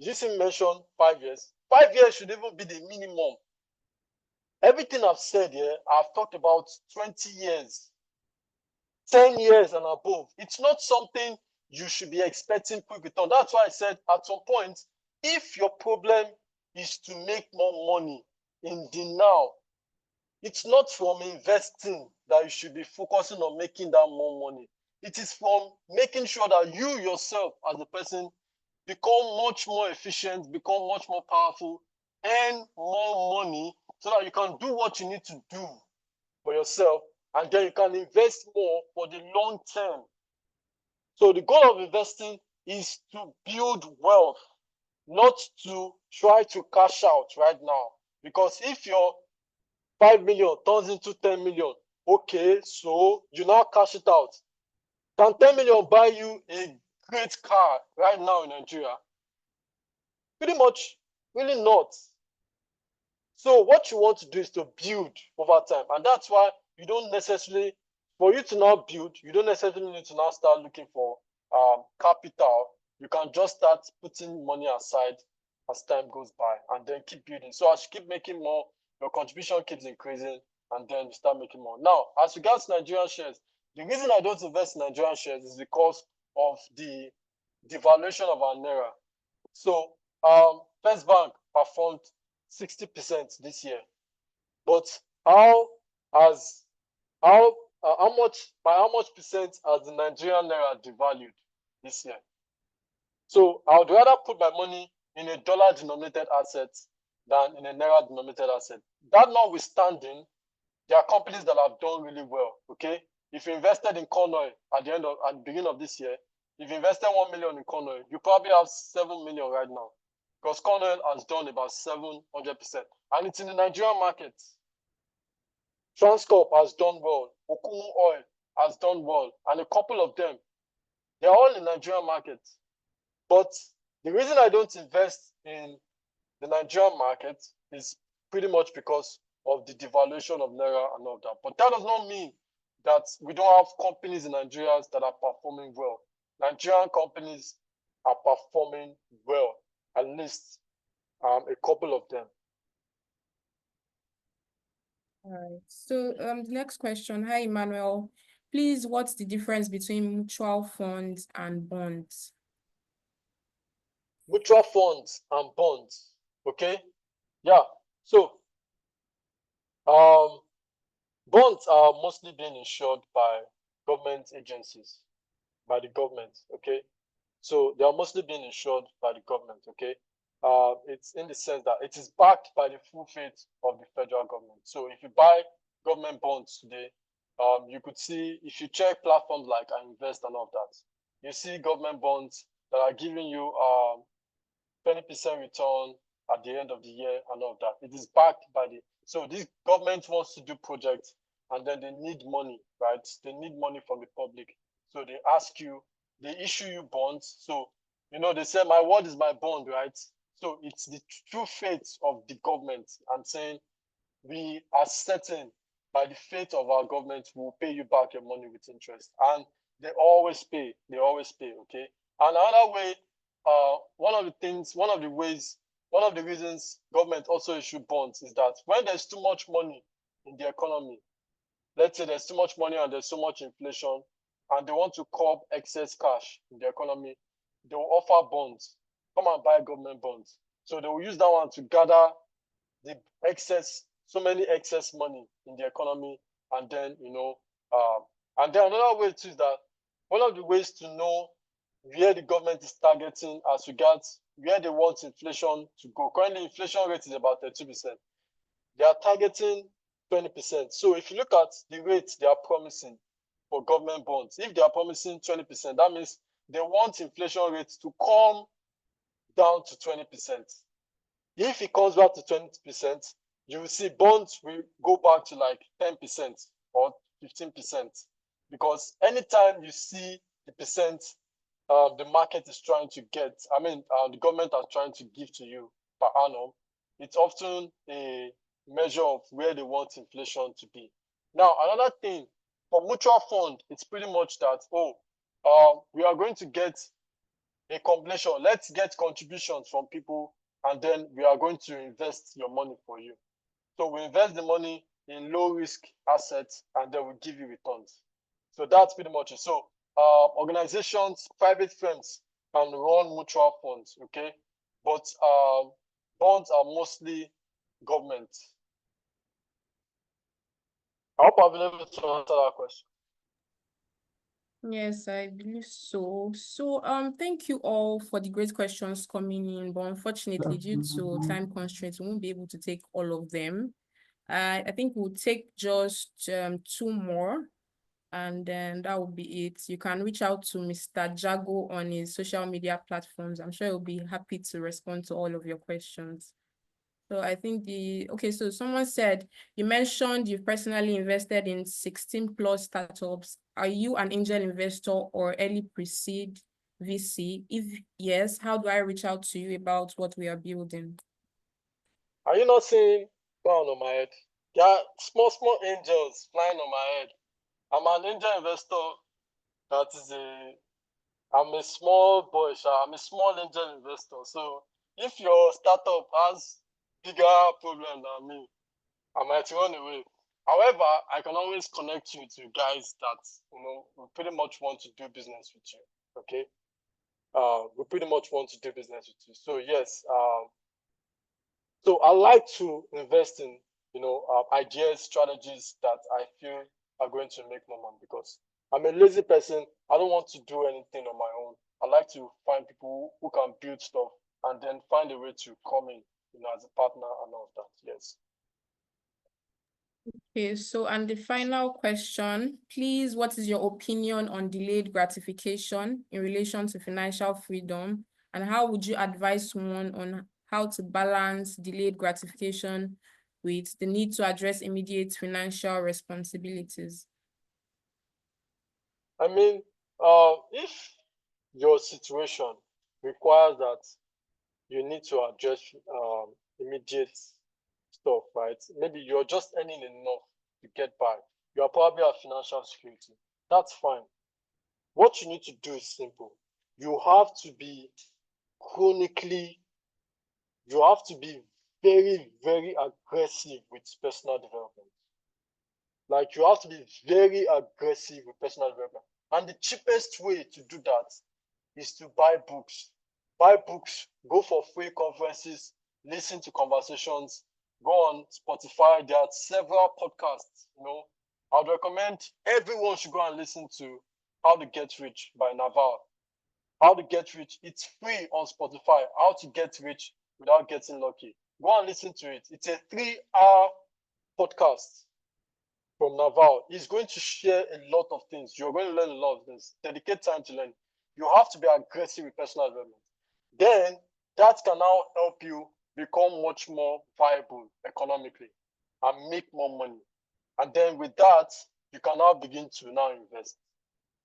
Did you see me mention 5 years? 5 years should even be the minimum. Everything I've said here, I've talked about 20 years, 10 years and above. It's not something you should be expecting quick return. That's why I said at some point, if your problem is to make more money in the now. It's not from investing that you should be focusing on making that more money. It is from making sure that you yourself as a person become much more efficient, become much more powerful, earn more money so that you can do what you need to do for yourself, and then you can invest more for the long term. So the goal of investing is to build wealth, not to try to cash out right now. Because if your 5 million turns into 10 million, okay, so you now cash it out. Can 10 million buy you a great car right now in Nigeria? Pretty much, really not. So what you want to do is to build over time. And that's why you don't necessarily, for you to now build, you don't necessarily need to now start looking for capital. You can just start putting money aside as time goes by and then keep building. So as you keep making more, your contribution keeps increasing and then you start making more. Now, as regards Nigerian shares, the reason I don't invest in Nigerian shares is because of the devaluation of our naira. So First Bank performed 60% this year. But how has how much percent has the Nigerian naira devalued this year? So I would rather put my money in a dollar denominated asset than in a naira denominated asset. That notwithstanding, there are companies that have done really well. Okay, if you invested in corn oil at the beginning of this year, if you invested 1 million in corn oil, you probably have 7 million right now, because corn oil has done about 700%, and it's in the Nigerian market. Transcorp has done well, Okumu Oil has done well, and a couple of them, they're all in the Nigerian market. But the reason I don't invest in the Nigerian market is pretty much because of the devaluation of naira and all that. But that does not mean that we don't have companies in Nigeria that are performing well. Nigerian companies are performing well, at least a couple of them. All right. So the next question. Hi, Emmanuel. Please, what's the difference between mutual funds and bonds? Mutual funds and bonds. Okay. Yeah. So bonds are mostly being insured by government agencies, by the government. Okay. So they are mostly being insured by the government. Okay. It's in the sense that it is backed by the full faith of the federal government. So if you buy government bonds today, you could see, if you check platforms like I Invest and all of that, you see government bonds that are giving you 20% return at the end of the year and all of that. It is backed by so this government wants to do projects and then they need money, right? They need money from the public. So they ask you, they issue you bonds. So, they say, my word is my bond, right? So it's the true faith of the government and saying, we are certain by the faith of our government, we will pay you back your money with interest. And they always pay, okay? And another way, one of the reasons government also issue bonds is that when there's too much money in the economy, let's say there's too much money and there's so much inflation, and they want to curb excess cash in the economy, they will offer bonds. Come and buy government bonds. So they will use that one to gather the so many excess money in the economy, and then and then another way too is that one of the ways to know where the government is targeting as regards where they want inflation to go. Currently, inflation rate is about 30%. They are targeting 20%. So if you look at the rates they are promising for government bonds, if they are promising 20%, that means they want inflation rates to come down to 20%. If it comes back to 20%, you will see bonds will go back to like 10% or 15%. Because anytime you see the percent the market is trying to get, the government are trying to give to you per annum, it's often a measure of where they want inflation to be. Now, another thing, for mutual fund, it's pretty much that, we are going to get a combination. Let's get contributions from people, and then we are going to invest your money for you. So we invest the money in low risk assets, and then we give you returns. So that's pretty much it. So organizations, private firms can run mutual funds, okay? But bonds are mostly government? I hope I've been able to answer that question. Yes, I believe so. So, thank you all for the great questions coming in, but unfortunately, due to time constraints, we won't be able to take all of them. I think we'll take just two more, and then that will be it. You can reach out to Mr. Jago on his social media platforms. I'm sure he'll be happy to respond to all of your questions. So I think so someone said, you mentioned you've personally invested in 16 plus startups. Are you an angel investor or early pre-seed VC? If yes, how do I reach out to you about what we are building? Are you not seeing flying on my head? There are small angels flying on my head. I'm an angel investor. I'm a small boy, I'm a small angel investor. So if your startup has bigger problem than me, I might run away. However, I can always connect you to guys that we pretty much want to do business with you. Okay, we pretty much want to do business with you. So yes, so I like to invest in ideas, strategies that I feel are going to make more money, because I'm a lazy person. I don't want to do anything on my own. I like to find people who can build stuff and then find a way to come in, as a partner and all of that. Yes. Okay, so and the final question, please, what is your opinion on delayed gratification in relation to financial freedom? And how would you advise someone on how to balance delayed gratification with the need to address immediate financial responsibilities? I mean, if your situation requires that you need to address immediate stuff, right? Maybe you're just earning enough to get by. You are probably at financial security. That's fine. What you need to do is simple. You have to be chronically, you have to be very, very aggressive with personal development. Like, you have to be very aggressive with personal development. And the cheapest way to do that is to buy books. Buy books, go for free conferences, listen to conversations, go on Spotify. There are several podcasts. I'd recommend everyone should go and listen to How to Get Rich by Naval. How to Get Rich, it's free on Spotify. How to Get Rich Without Getting Lucky. Go and listen to it. It's a 3-hour podcast from Naval. He's going to share a lot of things. You're going to learn a lot of things. Dedicate time to learn. You have to be aggressive with personal development. Then that can now help you become much more viable economically and make more money. And then with that, you can now begin to now invest.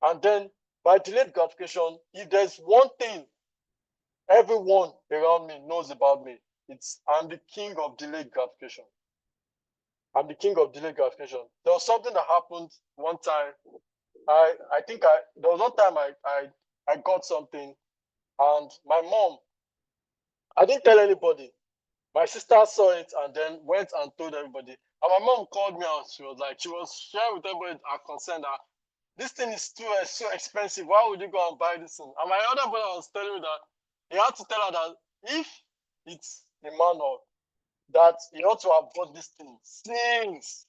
And then by delayed gratification, if there's one thing everyone around me knows about me, it's I'm the king of delayed gratification. I'm the king of delayed gratification. There was something that happened one time. There was one time I got something, and my mom, I didn't tell anybody. My sister saw it and then went and told everybody. And my mom called me out. She was sharing with everybody are concerned that this thing is so expensive. Why would you go and buy this thing? And my other brother was telling me that he had to tell her that if it's Emmanuel, that he ought to have bought this thing since,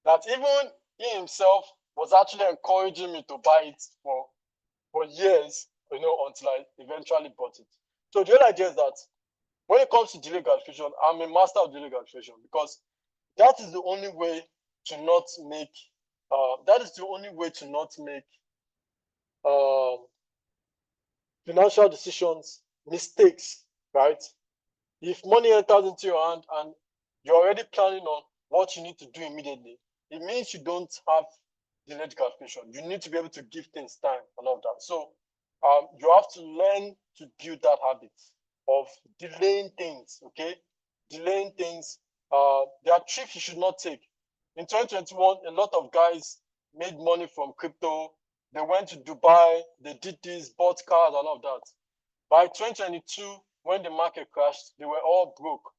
that even he himself was actually encouraging me to buy it for years, until I eventually bought it. So the other idea is that when it comes to delayed gratification, I'm a master of delayed gratification, because that is the only way to not make financial decisions, mistakes, right? If money enters into your hand and you're already planning on what you need to do immediately, it means you don't have delayed gratification. You need to be able to give things time and all of that. So you have to learn to build that habit of delaying things, okay? Delaying things. There are tricks you should not take. In 2021, a lot of guys made money from crypto. They went to Dubai, they did this, bought cars and all of that. By 2022, when the market crashed, they were all broke.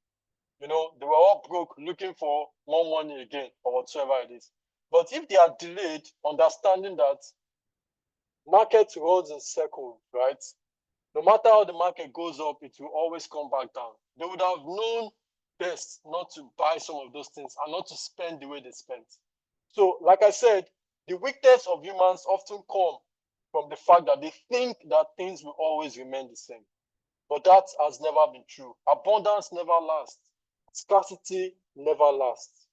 They were all broke, looking for more money again, or whatsoever it is. But if they are delayed, understanding that market runs in circles, right? No matter how the market goes up, it will always come back down. They would have known best not to buy some of those things and not to spend the way they spent. So, like I said, the weakness of humans often come from the fact that they think that things will always remain the same. But that has never been true. Abundance never lasts. Scarcity never lasts.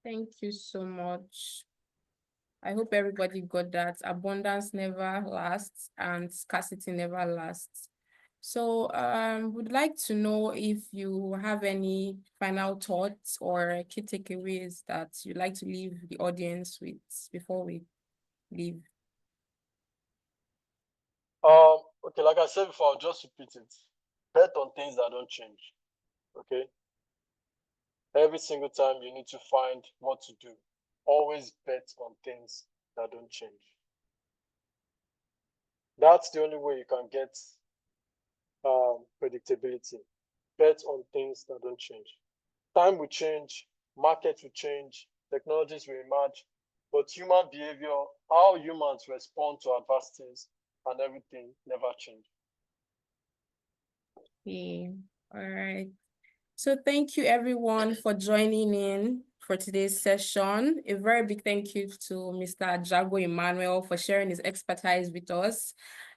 Thank you so much. I hope everybody got that. Abundance never lasts and scarcity never lasts. So would like to know if you have any final thoughts or key takeaways that you'd like to leave the audience with before we leave. Okay, like I said before, I'll just repeat it. Bet on things that don't change. Okay? Every single time you need to find what to do. Always bet on things that don't change. That's the only way you can get predictability. Bet on things that don't change. Time will change, market will change, technologies will emerge, but human behavior, how humans respond to adversities and everything never change. Okay. All right. So thank you everyone for joining in for today's session. A very big thank you to Mr. Jago Emmanuel for sharing his expertise with us.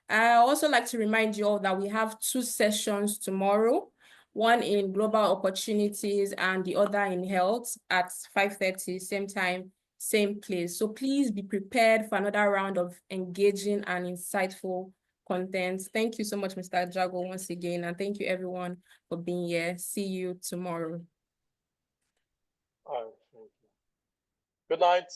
I also like to remind you all that we have 2 sessions tomorrow, one in global opportunities and the other in health at 5:30, same time, same place. So please be prepared for another round of engaging and insightful content. Thank you so much, Mr. Jago, once again, and thank you everyone for being here. See you tomorrow. All right, thank you. Good night.